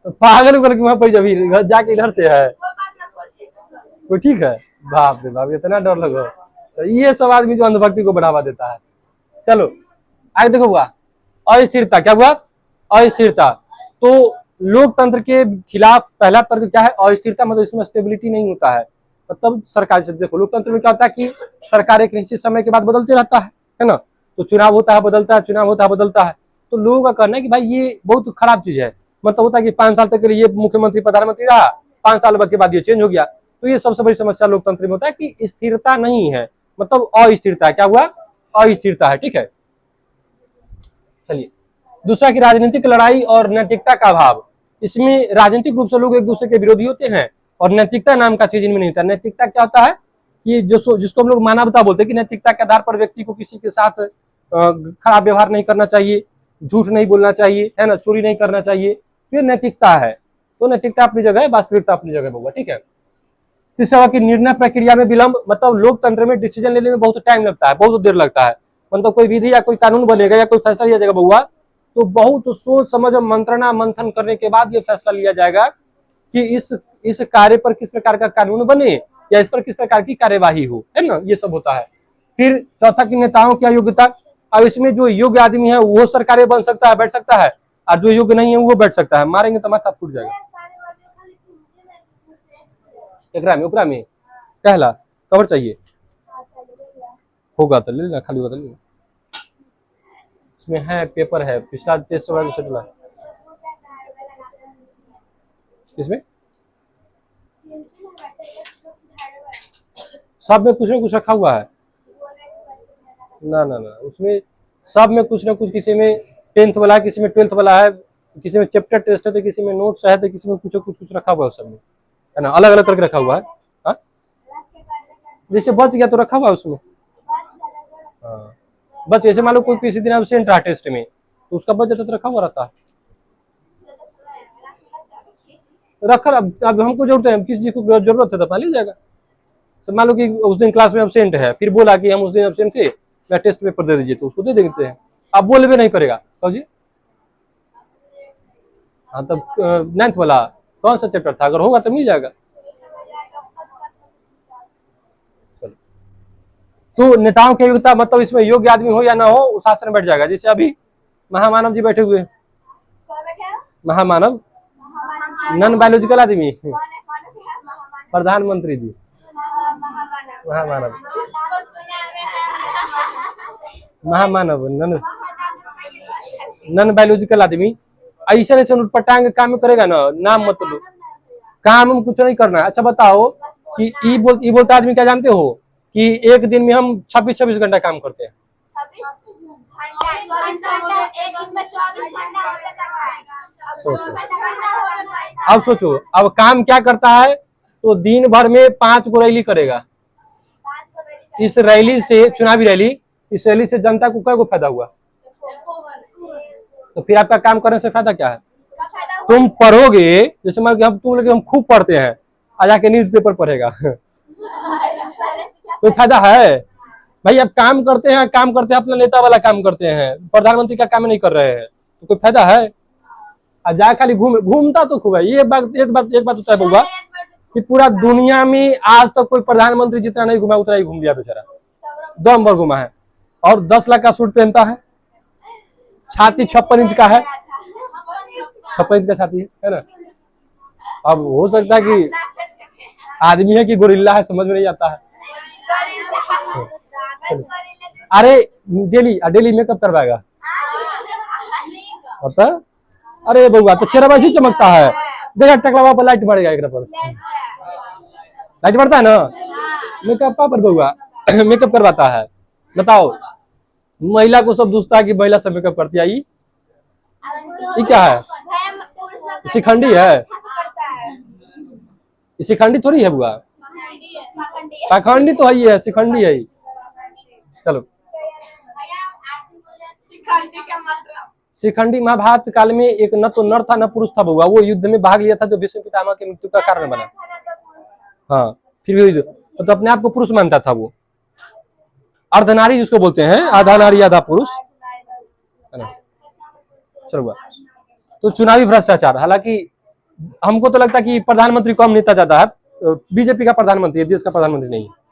तो पागल उगल कुआं पर जब घर जाके इधर से है वो ठीक है। बाप रे बाप, इतना डर लगा। तो ये सब आदमी जो अंधभक्ति को बढ़ावा देता है। चलो आगे देखो हुआ अस्थिरता। क्या हुआ? अस्थिरता। तो लोकतंत्र के खिलाफ पहला तर्क क्या है? अस्थिरता, मतलब इसमें स्टेबिलिटी नहीं होता है। मतलब सरकार से देखो, लोकतंत्र में क्या होता है कि सरकार एक निश्चित समय के बाद बदलते रहता है ना। तो चुनाव होता है, बदलता है, चुनाव होता है, बदलता है। तो लोगों का कहना है कि भाई ये बहुत खराब चीज है। मतलब होता है कि 5 साल तक के लिए ये मुख्यमंत्री प्रधानमंत्री रहा, 5 साल के बाद ये चेंज हो गया। तो ये सबसे बड़ी समस्या लोकतंत्र में होता है कि स्थिरता नहीं है, मतलब अस्थिरता है। क्या हुआ? अस्थिरता है। ठीक है, चलिए दूसरा कि राजनीतिक लड़ाई और नैतिकता का अभाव। इसमें राजनीतिक रूप से लोग एक दूसरे के विरोधी होते हैं और नैतिकता नाम का चीज इनमें नहीं होता। नैतिकता क्या होता है कि जिसको हम लोग मानवता बोलते हैं, कि नैतिकता के आधार पर व्यक्ति को किसी के साथ खराब व्यवहार नहीं करना चाहिए, झूठ नहीं बोलना चाहिए, है ना, चोरी नहीं करना चाहिए। ये नैतिकता है। तो नैतिकता अपनी जगह है, वास्तविकता अपनी जगह होगा। ठीक है। तीसरा कि निर्णय प्रक्रिया में विलंब। मतलब लोकतंत्र में डिसीजन लेने में बहुत टाइम लगता है, बहुत देर लगता है। मतलब कोई विधि या कोई कानून बनेगा या कोई फैसला लिया जाएगा बउआ, तो बहुत सोच समझ मंत्रणा मंथन करने के बाद ये फैसला लिया जाएगा कि इस कार्य पर किस प्रकार का कानून बने या इस पर किस प्रकार की कार्यवाही हो, है ना। ये सब होता है। फिर चौथा की नेताओं की अयोग्यता। अब इसमें जो योग्य आदमी है वो सरकारें बन सकता है, बैठ सकता है, और जो योग्य नहीं है वो बैठ सकता है। मारेंगे तो माथा फूट जाएगा। एकरा में कहला कवर चाहिए होगा तो ले लेना, खाली होगा तो ले लेना। इसमें है, पेपर है, पिछला टेस्ट वाला जो चला इसमें सब में कुछ ना कुछ रखा हुआ है। ना ना ना, उसमें सब में कुछ ना कुछ, किसी में 10th वाला है, किसी में 12th वाला है, किसी में चैप्टर टेस्ट है, तो किसी में नोट्स है, तो किसी में कुछ रखा हुआ है। सब में है ना, अलग अलग करके रखा हुआ है। हाँ, जैसे बच गया तो रखा हुआ है उसमें। हाँ, बस जैसे मान लो कोई किसी दिन एब्सेंट रहा टेस्ट में, तो उसका बच जाता तो रखा हुआ रहता है। रखा, अब हमको जरूरत है, किसी को जरूरत है तो पा ली जाएगा। तो मान लो कि उस दिन क्लास में एब्सेंट है, फिर बोला कि हम उस दिन एब्सेंट थे, मैं टेस्ट पेपर दे दीजिए, तो उसको दे देते हैं। आप बोले भी नहीं करेगा तो जी। हाँ, तब 9th वाला कौन सा चैप्टर था? अगर होगा तो मिल जाएगा। तो नेताओं की योग्यता, मतलब इसमें योग्य आदमी हो या ना हो, उस आसन में बैठ जाएगा। जैसे अभी महामानव जी बैठे हुए, महामानव नॉन बायोलॉजिकल आदमी, प्रधानमंत्री जी, महामानव, महामानव नॉन बायोलॉजिकल आदमी। ऐसे ऐसे उटपटांग काम करेगा ना, नाम मतलब काम हम कुछ नहीं करना है। अच्छा बताओ कि ई बोलता आदमी क्या जानते हो कि एक दिन में हम 26 घंटा काम करते हैं। सोचो, अब सोचो, अब काम क्या करता है, तो दिन भर में 5 गो रैली करेगा। इस रैली से, चुनावी रैली, इस रैली से जनता को क्या फायदा हुआ? तो फिर आपका काम करने से फायदा क्या है? तुम पढ़ोगे, जैसे मान के हम खूब पढ़ते हैं, आ जाके न्यूज़पेपर पढ़ेगा कोई फायदा है? भाई अब काम करते हैं अपना नेता वाला काम करते हैं, प्रधानमंत्री का काम नहीं कर रहे हैं, तो कोई फायदा है? जा खाली घूमता तो खूब है। ये एक बात होता है बउआ कि पूरा दुनिया में आज तक कोई प्रधानमंत्री जितना नहीं घुमा उतना ही घूम लिया बेचारा, दम भर घुमा है। और 10 लाख का सूट पहनता है, छाती 56 इंच का है, 56 इंच का छाती है ना। अब हो सकता है कि आदमी है कि गोरिल्ला है, समझ में नहीं आता है। अरे डेली मेकअप करवाएगा पता? अरे बउआ तो चेहरा वैसे चमकता है, देखा टकला पर लाइट बढ़ेगा, एक पर लाइट बढ़ता है ना, मेकअप पर बउआ मेकअप करवाता है। बताओ, महिला को सब दूसता है कि महिला सब मेकअप करती है। ये क्या है? शिखंडी है? शिखंडी थोड़ी है बुआ, पाखंडी तो है, शिखंडी है। चलो, शिखंडी महाभारत काल में एक न तो नर था न पुरुष था बउआ, वो युद्ध में भाग लिया था जो भीष्म पितामह की मृत्यु का कारण बना। हाँ, फिर भी तो अपने आप को पुरुष मानता था वो। अर्धनारी जिसको बोलते हैं, आधा नारी आधा पुरुष, है ना। चलो, तो चुनावी भ्रष्टाचार, हालांकि हमको तो लगता है कि प्रधानमंत्री कम नेता जाता है, बीजेपी का प्रधानमंत्री है, देश का प्रधानमंत्री नहीं है।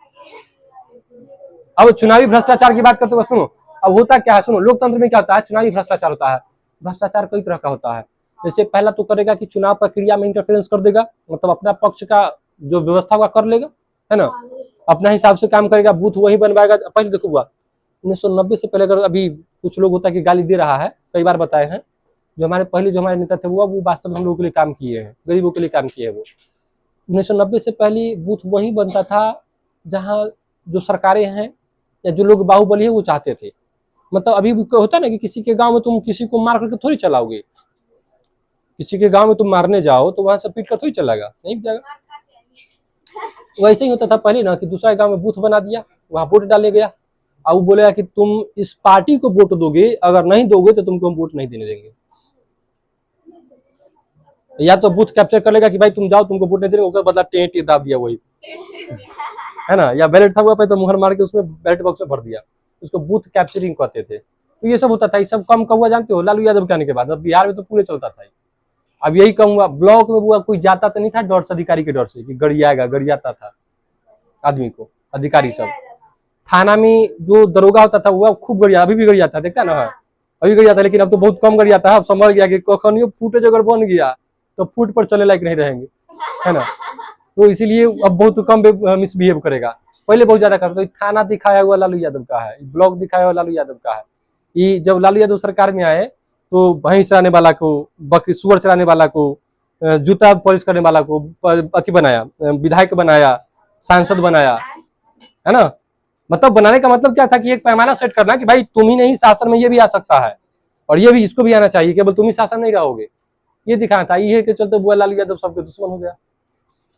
अब चुनावी भ्रष्टाचार की बात करते हुए सुनो, अब होता क्या है, सुनो, लोकतंत्र में क्या होता है, चुनावी भ्रष्टाचार होता है। भ्रष्टाचार कई तरह का होता है। जैसे पहला तो करेगा कि चुनाव प्रक्रिया में इंटरफेरेंस कर देगा, मतलब अपना पक्ष का जो व्यवस्था हुआ कर लेगा, है ना, अपना हिसाब से काम करेगा, बूथ वही बनवाएगा। पहले देखो हुआ 1990 से पहले, अगर अभी कुछ लोग होता है कि गाली दे रहा है, कई बार बताए हैं, जो हमारे नेता थे वो वास्तव में हम लोगों के लिए काम किए हैं, गरीबों के लिए काम किए हैं। वो 1990 से पहले बूथ वही बनता था जहाँ जो सरकारें हैं या जो लोग बाहुबली है वो चाहते थे। मतलब अभी होता है ना कि किसी के गांव में तुम किसी को मार करके थोड़ी चलाओगे, किसी के गांव में तुम मारने जाओ तो वहां से पीट कर थोड़ी चलाएगा, नहीं जाएगा। वैसे ही होता था पहले ना, कि दूसरा गांव में बूथ बना दिया, वहां वोट डाले गया, अब वो बोलेगा कि तुम इस पार्टी को वोट दोगे, अगर नहीं दोगे तो तुमको हम वोट नहीं देने देंगे। या तो बूथ कैप्चर कर लेगा कि भाई तुम जाओ, तुमको वोट नहीं देंगे, उसका बदला टेंट दाब दिया वही, है ना। या बैलेट था हुआ पे तो मुहर मार के उसमें बैलेट बॉक्स में भर दिया, उसको बूथ कैप्चरिंग कहते थे। तो ये सब होता था। ये सब कम हुआ जानते हो, लालू यादव के आने के बाद। बिहार में तो पूरे चलता था। अब यही कम हुआ, ब्लॉक में हुआ, कोई जाता तो नहीं था डर से, अधिकारी के डर से कि गड़ियाएगा, गड़ियाता था आदमी को, अधिकारी सब। थाना में जो दरोगा होता था वो खूब गड़िया, अभी भी गड़ियाता, देखता है ना, अभी गड़ियाता, लेकिन अब तो बहुत कम गड़ियाता है। अब समझ गया कि कखनियों फुटेज अगर बन गया तो फुट पर चलने लायक नहीं रहेंगे, है ना। तो इसीलिए अब बहुत कम मिसबिहेव करेगा, पहले बहुत ज्यादा करता। तो थाना दिखाया हुआ लालू यादव का है, ब्लॉक दिखाया हुआ लालू यादव का है। ये जब लालू यादव सरकार में आए तो भैंस चराने वाला को, बकरी सुअर चराने वाला को, जूता पॉलिश करने वाला को अति बनाया, विधायक बनाया, सांसद बनाया, है ना। मतलब बनाने का मतलब क्या था कि एक पैमाना सेट करना कि भाई तुम ही नहीं, शासन में ये भी आ सकता है और ये भी, इसको भी आना चाहिए, केवल तुम ही शासन नहीं रहोगे, ये दिखाना था। ये के चलते बुआ लालू यादव सबके दुश्मन हो गया,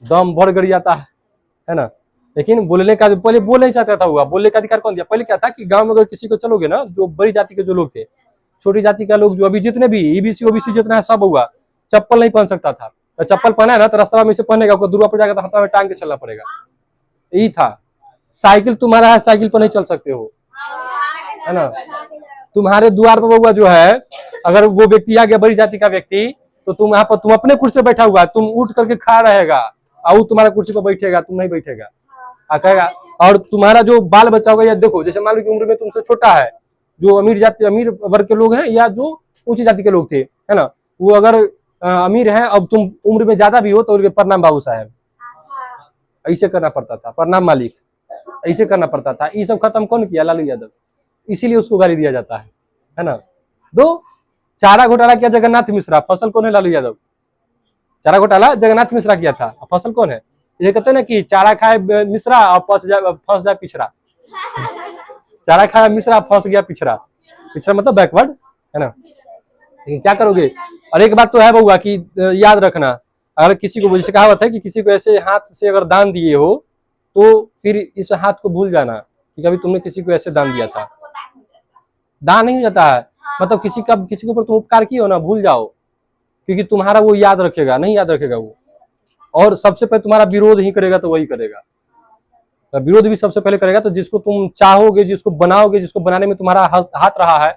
दम भर गड़ जाता है ना। लेकिन बोलने का, पहले बोल नहीं चाहता था, हुआ बोलने का अधिकार कौन दिया। पहले क्या था कि गांव में अगर किसी को चलोगे ना, जो बड़ी जाति के जो लोग थे, छोटी जाति का लोग जो अभी जितने भी ईबीसी ओबीसी जितना है सब हुआ, चप्पल नहीं पहन सकता था। तो चप्पल पहना है ना तो रास्ता में से पहनेगा, दूर पर जाकर हाथ में टांग के चलना पड़ेगा, यही था। साइकिल तुम्हारा है, साइकिल पर नहीं चल सकते हो, है ना। तुम्हारे द्वार पर हुआ जो है, अगर वो व्यक्ति आ गया बड़ी जाति का व्यक्ति, तो तुम यहाँ पर, तुम अपने कुर्सी पर बैठा हुआ, तुम उठ करके खड़ा रहेगा और तुम्हारा कुर्सी पर बैठेगा, तुम नहीं बैठेगा, कहेगा। और तुम्हारा जो बाल बच्चा होगा, या देखो जैसे मान लो कि उम्र में तुमसे छोटा है, जो अमीर जाति, अमीर वर्ग के लोग हैं या जो ऊंची जाति के लोग थे, है ना, वो अगर अमीर है, अब तुम उम्र में ज्यादा भी हो तो प्रणाम बाबू साहब, ऐसे करना पड़ता था, प्रणाम मालिक, ऐसे करना पड़ता था। ये सब खत्म कौन किया? लालू यादव। इसीलिए उसको गाली दिया जाता है ना। दो चारा घोटाला किया जगन्नाथ मिश्रा, फसल कौन है? लालू यादव। चारा घोटाला जगन्नाथ मिश्रा किया था, फसल कौन है? ये कहते हैं ना कि चारा खाए मिश्रा और फंस जाए पिछड़ा। चारा खाया मिश्रा, फंस गया पिछड़ा। पिछड़ा मतलब बैकवर्ड, है ना। लेकिन क्या करोगे? और एक बात तो है बउआ कि याद रखना, अगर किसी को, जैसे कहावत है कि किसी को ऐसे हाथ से अगर दान दिए हो तो फिर इस हाथ को भूल जाना कि कभी तुमने किसी को ऐसे दान दिया था। दान नहीं जाता है, मतलब किसी के ऊपर तुम उपकार किए हो ना, भूल जाओ, क्योंकि तुम्हारा वो याद रखेगा, नहीं याद रखेगा वो। और सबसे पहले तुम्हारा विरोध ही करेगा तो वही करेगा, तो विरोध भी सबसे पहले करेगा। तो जिसको तुम चाहोगे, जिसको बनाओगे, जिसको बनाने में तुम्हारा हाथ रहा है,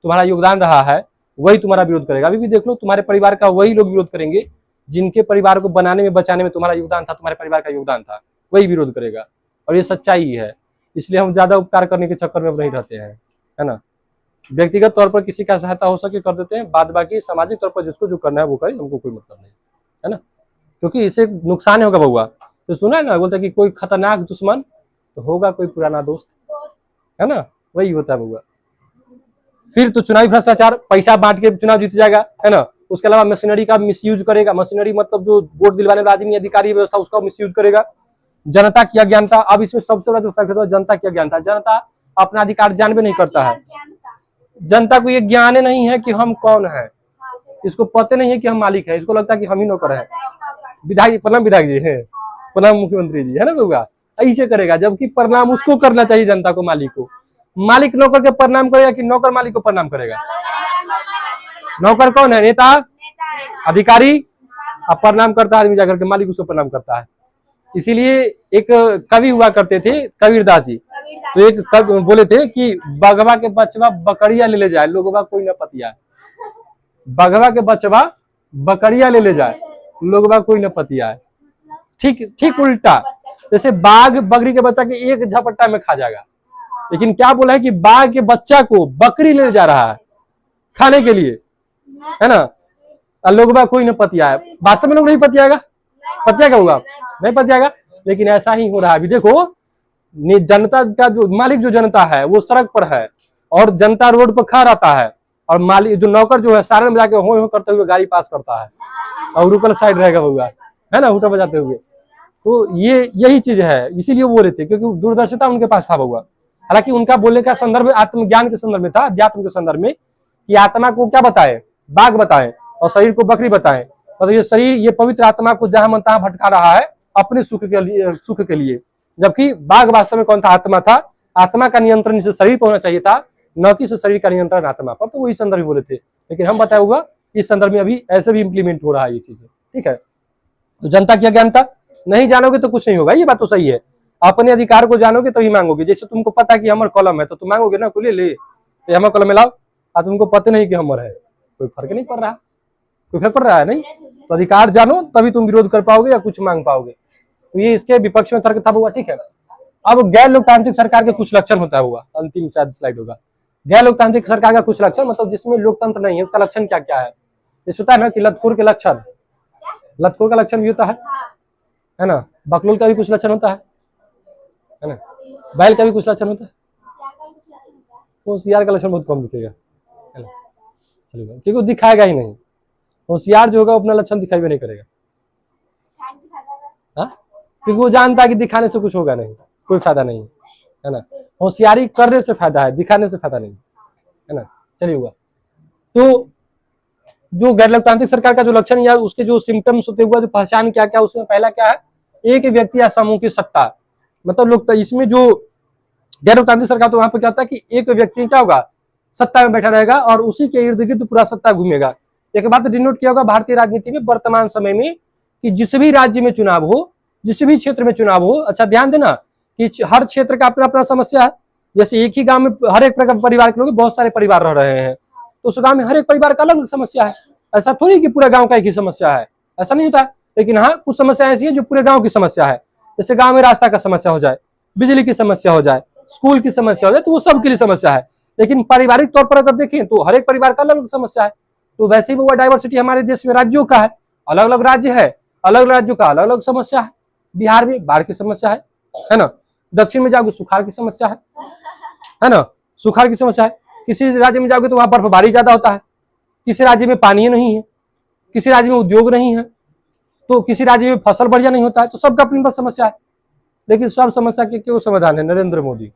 तुम्हारा योगदान रहा है, वही तुम्हारा विरोध करेगा। अभी भी देख लो, तुम्हारे परिवार का वही लोग विरोध करेंगे जिनके परिवार को बनाने में, बचाने में तुम्हारा योगदान था, तुम्हारे परिवार का योगदान था, वही विरोध करेगा। और ये सच्चाई ही है। इसलिए हम ज्यादा उपकार करने के चक्कर में नहीं रहते हैं, है ना। व्यक्तिगत तौर पर किसी का सहायता हो सके कर देते हैं, बाद बाकी सामाजिक तौर पर जिसको जो करना है वो करे, हमको कोई मतलब नहीं, है ना। क्योंकि इससे नुकसान होगा बउआ। तो सुना है ना, बोलते कि कोई खतरनाक दुश्मन तो होगा कोई पुराना दोस्त, है ना, वही होता है बउआ। फिर तो चुनावी भ्रष्टाचार, पैसा बांट के चुनाव जीत जाएगा, है ना। उसके अलावा मशीनरी का मिसयूज करेगा, मशीनरी मतलब जो वोट दिलवाने वाला आदमी, अधिकारी व्यवस्था, उसका मिसयूज करेगा। जनता की अज्ञानता, अब इसमें सबसे बड़ा जो फैक्टर है जनता की अज्ञानता। जनता अपना अधिकार जानबे नहीं करता है। जनता को ये ज्ञान नहीं है कि हम कौन है, इसको पता नहीं है कि हम मालिक है, इसको लगता है कि हम ही नौकर है। विधायक, प्रणाम विधायक जी है, प्रणाम मुख्यमंत्री जी, है ना बउआ, ऐसे करेगा। जबकि प्रणाम उसको करना चाहिए, जनता को, मालिक को। मालिक नौकर के प्रणाम करेगा कि नौकर मालिक को प्रणाम करेगा? नौकर कौन है? नेता, अधिकारी। अब प्रणाम करता है आदमी जाकर के, मालिक उसको प्रणाम करता है। इसीलिए एक कवि हुआ करते थे, कबीरदास जी। तो एक कल बोले थे कि बगवा के बचवा बकरिया ले जाए, लोगवा कोई न पतिया। बगवा के बचवा बकरिया ले जाए, लोगवा कोई न पतिया। ठीक ठीक उल्टा, जैसे बाघ बकरी के बच्चा के एक झपट्टा में खा जाएगा, लेकिन क्या बोला है कि बाघ के बच्चा को बकरी ले जा रहा है खाने के लिए, है ना। लोगवा कोई न पतिया है। वास्तव में लोग नहीं पतियागा, पतियागा होगा नहीं पतियागा, लेकिन ऐसा ही हो रहा है। अभी देखो जनता का जो मालिक, जो जनता है वो सड़क पर है और जनता रोड पर खा रहता है, और मालिक जो नौकर जो है सारण में जाके हो करते हुए गाड़ी पास करता है और रुकल साइड रहेगा होगा, है ना, हुटा बजाते हुए। तो ये यही चीज है, इसीलिए वो बोले थे, क्योंकि दूरदर्शिता उनके पास था हुआ। हालांकि उनका बोलने का संदर्भ आत्मज्ञान के संदर्भ में था, अध्यात्म के संदर्भ में, कि आत्मा को क्या बताए, बाघ बताए, और शरीर को बकरी बताए। मतलब ये शरीर, ये पवित्र आत्मा को जहां मन तहां भटका रहा है अपने सुख के लिए, जबकि बाघ वास्तव में कौन था, आत्मा था। आत्मा का नियंत्रण इस शरीर पर होना चाहिए था, न कि इस शरीर का नियंत्रण आत्मा पर। तो वही संदर्भ बोले थे, लेकिन हम बताया होगा इस संदर्भ में अभी ऐसे भी इम्प्लीमेंट हो रहा है ये चीजें, ठीक है। तो जनता की अज्ञानता, नहीं जानोगे तो कुछ नहीं होगा, ये बात तो सही है। अपने अधिकार को जानोगे तभी मांगोगे। जैसे तुमको पता है कि हमर कलम है तो तुम मांगोगे ना, खुले ले हमर कलम में लाओ, तुमको पता नहीं कि हमर है, कोई फर्क नहीं पड़ रहा, कोई फर्क पड़ रहा है नहीं। तो अधिकार जानो तभी तुम विरोध कर पाओगे या कुछ मांग पाओगे। तो ये इसके विपक्ष में तर्क था हुआ, ठीक है। अब गैर लोकतांत्रिक सरकार के कुछ लक्षण होता हुआ, अंतिम शायद स्लाइड होगा। गैर लोकतांत्रिक सरकार का कुछ लक्षण, मतलब जिसमें लोकतंत्र नहीं है, उसका लक्षण क्या क्या है। जैसे होता है ना कि लतखोर के लक्षण, लतखोर का लक्षण भी होता है ना, बकलोल का भी कुछ लक्षण होता है ना, बैल का भी कुछ लक्षण होता है, होशियार का लक्षण बहुत कम दिखेगा, है ना, चलेगा, क्योंकि वो दिखाएगा ही नहीं। होशियार जो होगा अपना लक्षण दिखाई भी नहीं करेगा, हाँ, क्योंकि वो जानता है कि दिखाने से कुछ होगा नहीं, कोई फायदा नहीं, है ना। होशियारी करने से फायदा है, दिखाने से फायदा नहीं, है ना। चलिए हुआ तो जो गैर लोकतांत्रिक सरकार का जो लक्षण या उसके जो सिम्टम्स होते हुआ जो पहचान क्या क्या, उसमें पहला क्या है, एक व्यक्ति या समूह की सत्ता। मतलब लोग इसमें जो गैर लोकतांत्रिक सरकार, तो वहां पर क्या होता है कि एक व्यक्ति क्या होगा, सत्ता में बैठा रहेगा और उसी के इर्द गिर्द पूरा सत्ता घूमेगा। एक बात डिनोट किया होगा भारतीय राजनीति में वर्तमान समय में, कि जिस भी राज्य में चुनाव हो, जिस भी क्षेत्र में चुनाव हो, अच्छा ध्यान देना कि हर क्षेत्र का अपना अपना समस्या है। जैसे एक ही गांव में हर एक परिवार के लोग, बहुत सारे परिवार रह रहे हैं, तो उस गांव में हर एक परिवार का अलग समस्या है। ऐसा थोड़ी कि पूरे गांव का एक ही समस्या है, ऐसा नहीं होता। लेकिन हाँ, कुछ समस्या ऐसी है जो पूरे गांव की समस्या है। जैसे गांव में रास्ता का समस्या हो जाए, बिजली की समस्या हो जाए, स्कूल की समस्या हो जाए, तो वो सबके लिए समस्या है। लेकिन पारिवारिक तौर पर अगर देखें तो हर एक परिवार का अलग समस्या है। तो वैसे ही वो डाइवर्सिटी हमारे देश में राज्यों का है, अलग अलग राज्य है, अलग अलग राज्यों का अलग अलग समस्या है। बिहार में बाढ़ की समस्या है ना। दक्षिण में जाओगे सुखाड़ की समस्या है ना, सुखाड़ की समस्या है। किसी राज्य में जाओगे तो वहां बर्फबारी ज्यादा होता है, किसी राज्य में पानी नहीं है, किसी राज्य में उद्योग नहीं है, तो किसी राज्य में फसल बढ़िया नहीं होता है। तो सबका अपनी समस्या है, लेकिन सब समस्या के क्यों समाधान है, नरेंद्र मोदी।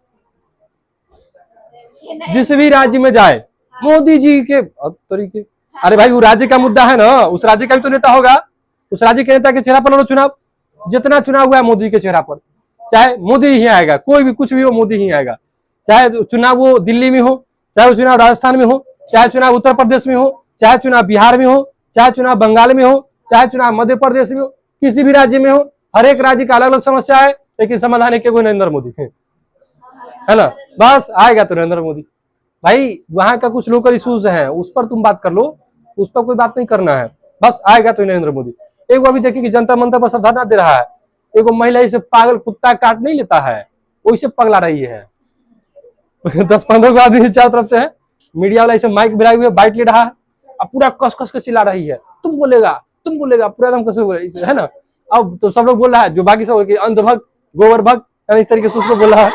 जिस भी राज्य में जाए मोदी जी के तरीके। अरे भाई, वो राज्य का मुद्दा है ना, उस राज्य का भी तो नेता होगा, उस राज्य के नेता के चेहरा पर चुनाव, जितना चुनाव हुआ है मोदी के चेहरा पर, चाहे मोदी ही आएगा, कोई भी कुछ भी हो मोदी ही आएगा। चाहे चुनाव वो दिल्ली में हो, चाहे वो चुनाव राजस्थान में हो, चाहे चुनाव उत्तर प्रदेश में हो, चाहे चुनाव बिहार में हो, चाहे चुनाव बंगाल में हो, चाहे चुनाव मध्य प्रदेश में हो, किसी भी राज्य में हो, हर एक राज्य का अलग अलग समस्या है, लेकिन समाधान है कोई नरेंद्र मोदी है ना। बस आएगा तो नरेंद्र मोदी। भाई वहां का कुछ लोकल इश्यूज है, उस पर तुम बात कर लो, उस पर कोई बात नहीं करना है, बस आएगा तो नरेंद्र मोदी। एक अभी देखिए कि जनता मंत्र पर सब धरना दे रहा है, एक महिला इसे पागल कुत्ता काट नहीं लेता है, वो इसे पगला रही है 10-15 आदमी चारों तरफ से है, मीडिया वाला इसे माइक बिराए हुए बाइट ले रहा है, अब पूरा कस कस के चिल्ला रही है, तुम बोलेगा पूरा एकदम कस बोले, है ना। अब तो सब लोग बोल रहा है, जो बाकी सब अंधभक्त गोबर भक्त इस तरीके से उसको बोल रहा है,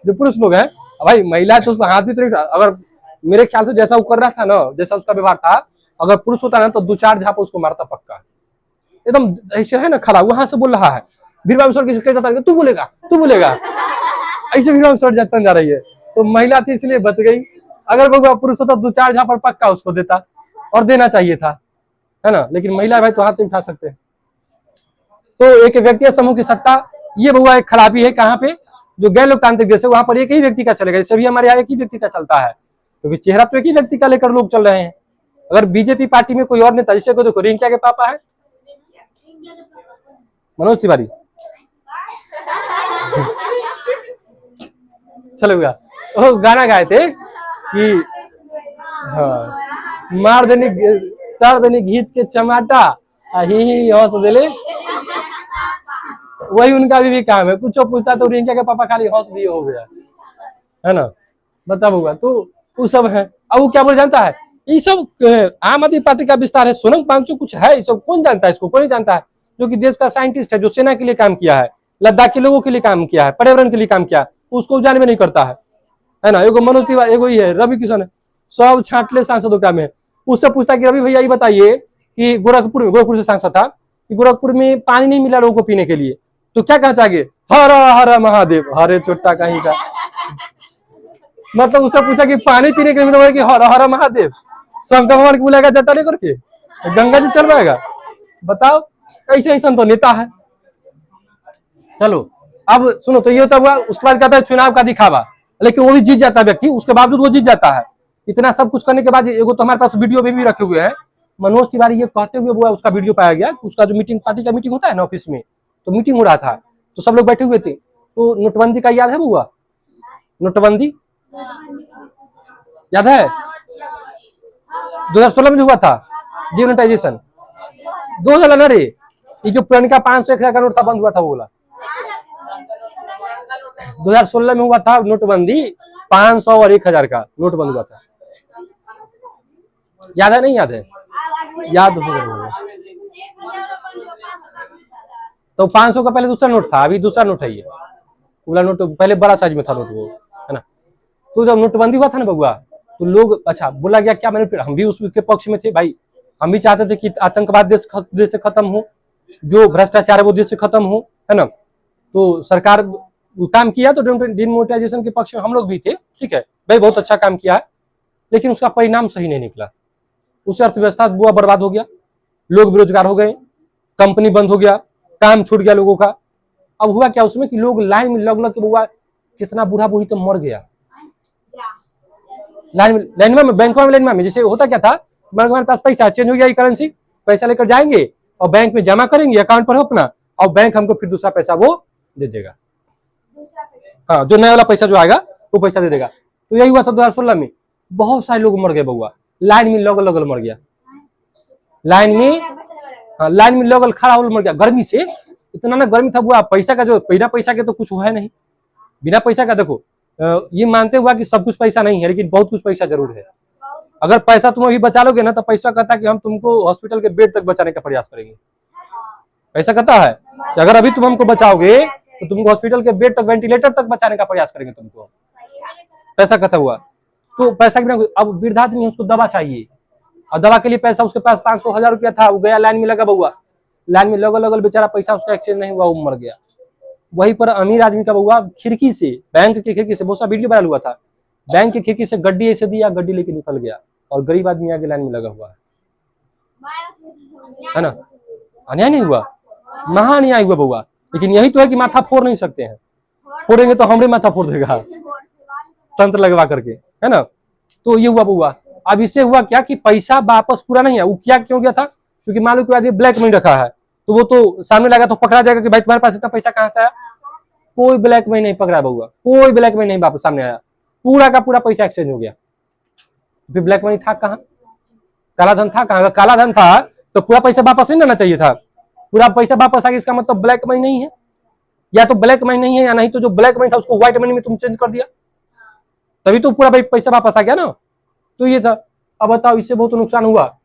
जो पुरुष लोग हैं। भाई महिला तो उसको हाथ भी तो, अगर मेरे ख्याल से जैसा वो कर रहा था ना, जैसा उसका व्यवहार था, अगर पुरुष होता ना तो 2-4 झाप उसको मारता पक्का, एकदम ऐसे है ना खड़ा, वहां से बोल रहा है, तू बोलेगा ऐसे जाता जा रही है। तो महिला थी इसलिए बच गई, अगर वो पुरुष होता 2-4 झापड़ पक्का उसको देता, और देना चाहिए था, है ना। लेकिन महिला भाई तो हाथ नहीं उठा सकते। तो एक व्यक्ति समूह की सत्ता, ये बहुआ एक खराबी है कहाँ पे, जो गैर लोकतांत्रिक देश है वहां पर एक ही व्यक्ति का चलेगा। जैसे भी हमारे यहाँ एक ही व्यक्ति का चलता है, क्योंकि चेहरा तो एक ही व्यक्ति का लेकर लोग चल रहे हैं। अगर बीजेपी पार्टी में कोई और नेता, जैसे को देखो रिंकिया के पापा है मनोज तिवारी चलो भैया वो गाना गाए थे कि हाँ मार देने तार देने घींच के चमाटा ही हौस देले, वही उनका भी काम है। कुछ पूछता तो रिंकिया के पापा खाली हौस दिए हो गया, है ना। बता होगा तो वो सब है। अब वो क्या बोल जानता है, ये सब आम आदमी पार्टी का विस्तार है। सोनम वांगचुक कुछ है, ये सब कौन जानता है, इसको कोई नहीं जानता है। जो कि देश का साइंटिस्ट है, जो सेना के लिए काम किया है, लद्दाख के लोगों के लिए काम किया है, पर्यावरण के लिए काम किया है, उसको जानवे नहीं करता है ना। एगो मनोज तिवारी, एगो ही है रवि किशन है, सब छाटले सांसदों का में। उससे पूछता कि रवि भैया ये बताइए कि गोरखपुर से सांसद था कि गोरखपुर में पानी नहीं मिला लोगों को पीने के लिए, तो क्या कहना चाहिए, हर हर महादेव, हरे चोट्टा कहीं का। मतलब उससे पूछा कि पानी पीने के लिए कि हर हर महादेव, शंकर भगवान को बुलाएगा जटा लेकर के, गंगा जी चल पाएगा। बताओ ऐसे ऐसा तो नेता है। चलो अब सुनो, तो ये होता हुआ। उसके बाद कहता है चुनाव का दिखावा, लेकिन वो भी जीत जाता है व्यक्ति, उसके बावजूद वो जीत जाता है। इतना सब कुछ करने के बाद एगो तो हमारे पास वीडियो भी रखे हुए हैं। मनोज तिवारी ये कहते हुए हुआ उसका वीडियो पाया गया, उसका जो मीटिंग, पार्टी का मीटिंग होता है ना ऑफिस में, तो मीटिंग हो रहा था, तो सब लोग बैठे हुए थे। तो नोटबंदी का याद है बुआ, नोटबंदी याद है 2016 में जो हुआ था डिमोनेटाइजेशन, 2000 ना रे, ये जो पुरानिका 500-1000 का नोट था बंद हुआ था, वो बोला 2016 में हुआ था नोटबंदी, 500 और 1000 का नोट बंद हुआ था। याद है नहीं याद है? याद होगा। तो 500 का पहले दूसरा नोट था, अभी दूसरा नोट है ये वाला नोट, पहले बड़ा साइज में था नोट वो, है ना। तो जब नोटबंदी हुआ था ना बबुआ, तो लोग अच्छा बोला गया क्या, मैंने हम भी उसके पक्ष में थे भाई। हम भी चाहते थे कि आतंकवाद देश से खत्म हो, जो भ्रष्टाचार है वो देश से खत्म हो, है ना। तो सरकार काम किया, तो डिमोनेटाइजेशन के पक्ष में हम लोग भी थे, ठीक है भाई, बहुत अच्छा काम किया है। लेकिन उसका परिणाम सही नहीं निकला, उससे अर्थव्यवस्था बुआ बर्बाद हो गया, लोग बेरोजगार हो गए, कंपनी बंद हो गया, काम छूट गया लोगों का। अब हुआ क्या उसमें कि लोग लाइन में लग के बुआ, कितना बूढ़ा बूढ़ी तो मर गया लाइन में, बैंक में, लाइन में। जैसे होता क्या था, हमारे पास पैसा चेंज हो गया, करेंसी, पैसा लेकर जाएंगे और बैंक में जमा करेंगे, अकाउंट पर हो अपना, और बैंक हमको फिर दूसरा पैसा वो दे देगा। हाँ, जो नया वाला पैसा जो आएगा वो पैसा दे देगा। तो यही हुआ था 2016 में, बहुत सारे लोग मर गए बउआ, लाइन में लगल मर गया, लाइन में, हाँ लाइन में लगल खड़ा होकर मर गया गर्मी से। इतना ना गर्मी था बुआ, पैसा का जो, बिना पैसा के तो कुछ है नहीं, बिना पैसा का देखो, ये मानते हुआ कि सब कुछ पैसा नहीं है, लेकिन बहुत कुछ पैसा जरूर है। अगर पैसा तुम अभी बचा लोगे ना, तो पैसा कहता है कि हम तुमको हॉस्पिटल के बेड तक बचाने का प्रयास करेंगे। पैसा कहता है कि अगर अभी तुम हमको बचाओगे तो तुमको हॉस्पिटल के बेड तक, वेंटिलेटर तक बचाने का प्रयास करेंगे तुमको, पैसा कहता हुआ। तो पैसा के बिना, अब वृद्ध आदमी है, उसको दवा चाहिए, और दवा के लिए पैसा उसके पास 500-1000 रुपया था, वो गया लाइन में लगा बउआ, लाइन में लगल बेचारा, पैसा उसका एक्सचेंज नहीं हुआ, वो मर गया। वहीं पर अमीर आदमी का बउआ खिड़की से, बैंक की खिड़की से, बहुत सा वीडियो वायरल हुआ था, बैंक की खिड़की से गड्डी ऐसे दिया, गड्डी लेके निकल गया, और गरीब आदमी आगे लाइन में लगा हुआ है ना। अन्याय नहीं हुआ, महा अन्याय हुआ बउआ। लेकिन यही तो है कि माथा फोड़ नहीं सकते हैं, फोड़ेंगे तो हमरे माथा फोड़ देगा तंत्र लगवा करके, है ना। तो ये हुआ बउआ। अब इससे हुआ क्या कि पैसा वापस पूरा नहीं है। वो क्या क्यों गया था, क्योंकि मान लो कोई आदमी ब्लैक मनी रखा है, तो वो तो सामने लगा तो पकड़ा जाएगा कि भाई तुम्हारे पास इतना पैसा कहाँ से आया। कोई ब्लैक मनी नहीं पकड़ा बउआ, कोई ब्लैक मनी नहीं वापस सामने आया, पूरा का पूरा पैसा एक्सचेंज हो गया। फिर ब्लैक मनी था कहाँ, काला धन था कहाँ? अगर काला धन था तो पूरा पैसा वापस नहीं लेना चाहिए था, पूरा पैसा वापस आ गया, इसका मतलब ब्लैक मनी नहीं है। या तो ब्लैक मनी नहीं है, या नहीं तो जो ब्लैक मनी था उसको व्हाइट मनी में तुम चेंज कर दिया, तभी तो पूरा पैसा वापस आ गया ना। तो ये था। अब बताओ, इससे बहुत नुकसान हुआ।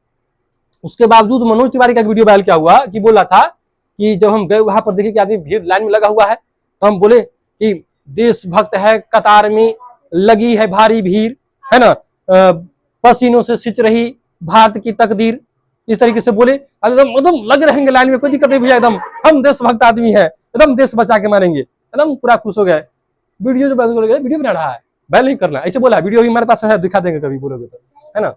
उसके बावजूद मनोज तिवारी का वीडियो वायरल क्या हुआ कि बोला था कि जब हम गए वहां पर देखे कि आदमी भीड़ लाइन में लगा हुआ है, तो हम बोले कि देशभक्त है, कतार में लगी है भारी भीड़, है ना, पसीनों से सिंच रही भारत की तकदीर, इस तरीके से बोले। एकदम लग रहेंगे लाइन में, कोई दिक्कत नहीं भैया, एकदम हम देशभक्त आदमी है, एकदम देश बचा के मारेंगे, एकदम पूरा खुश हो गए। वीडियो जो वीडियो बना रहा है, बैन नहीं करना, ऐसे बोला। वीडियो भी हमारे पास है, दिखा देंगे कभी बोलोगे तो, है ना।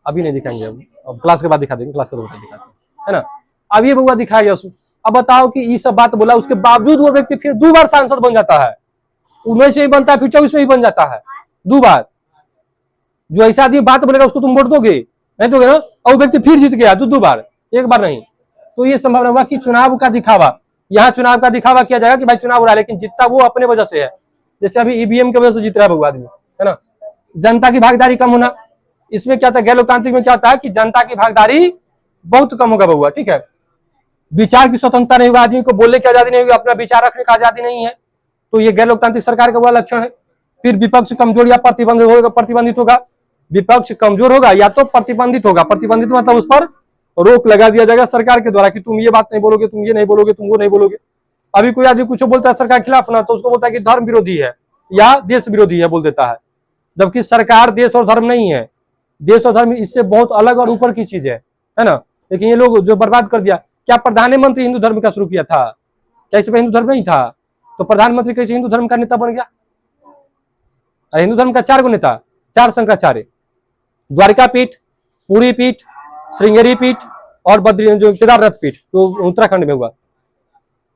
अभी नहीं दिखाएंगे, अब क्लास के बाद दिखा देंगे, क्लास के बाद दिखाते हैं, है ना। अब ये बउआ दिखाया गया उसको। अब बताओ कि ये सब बात बोला, उसके बावजूद वो व्यक्ति फिर 2 बार सांसद बन जाता है। 19 से ही बनता है, फिर 24 में ही बन जाता है, 2 बार। जो ऐसा आदमी बात बोलेगा उसको तुम वोट दोगे, नहीं दोगे ना, और वो व्यक्ति फिर जीत गया 2 बार, 1 बार नहीं। तो ये संभावना हुआ कि चुनाव का दिखावा, यहाँ चुनाव का दिखावा किया जाएगा कि भाई चुनाव हो रहा है, लेकिन जितना वो अपने वजह से है, जैसे अभी ईवीएम की वजह से जीत रहा है बउआ आदमी, है ना। जनता की भागीदारी कम होना, इसमें क्या था, गैर लोकतांत्रिक में क्या होता है कि जनता की भागीदारी बहुत कम होगा बउआ, ठीक है। विचार की स्वतंत्रता नहीं होगा, आदमी को बोलने की आजादी नहीं होगी, अपना विचार रखने की आजादी नहीं है, तो ये गैर लोकतांत्रिक सरकार का वह लक्षण है। फिर विपक्ष कमजोर या प्रतिबंधित होगा, विपक्ष कमजोर होगा या तो प्रतिबंधित होगा। प्रतिबंधित मतलब उस पर रोक लगा दिया जाएगा सरकार के द्वारा कि तुम ये बात नहीं बोलोगे, तुम ये नहीं बोलोगे, तुम वो नहीं बोलोगे। अभी कोई आदमी कुछ बोलता है सरकार के खिलाफ ना, तो उसको बोलता है कि धर्म विरोधी है या देश विरोधी है बोल देता है, जबकि सरकार देश और धर्म नहीं है। देश और धर्म इससे बहुत अलग और ऊपर की चीज है ना। लेकिन ये लोग जो बर्बाद कर दिया, क्या प्रधानमंत्री हिंदू धर्म का शुरू किया था? क्या इससे हिंदू धर्म नहीं था? तो प्रधानमंत्री कैसे हिंदू धर्म का नेता बन गया? हिंदू धर्म का 4 गो नेता, 4 शंकराचार्य, द्वारिका पीठ, पुरी पीठ, श्रृंगेरी पीठ और बद्री जो केदारनाथ पीठ जो उत्तराखंड में हुआ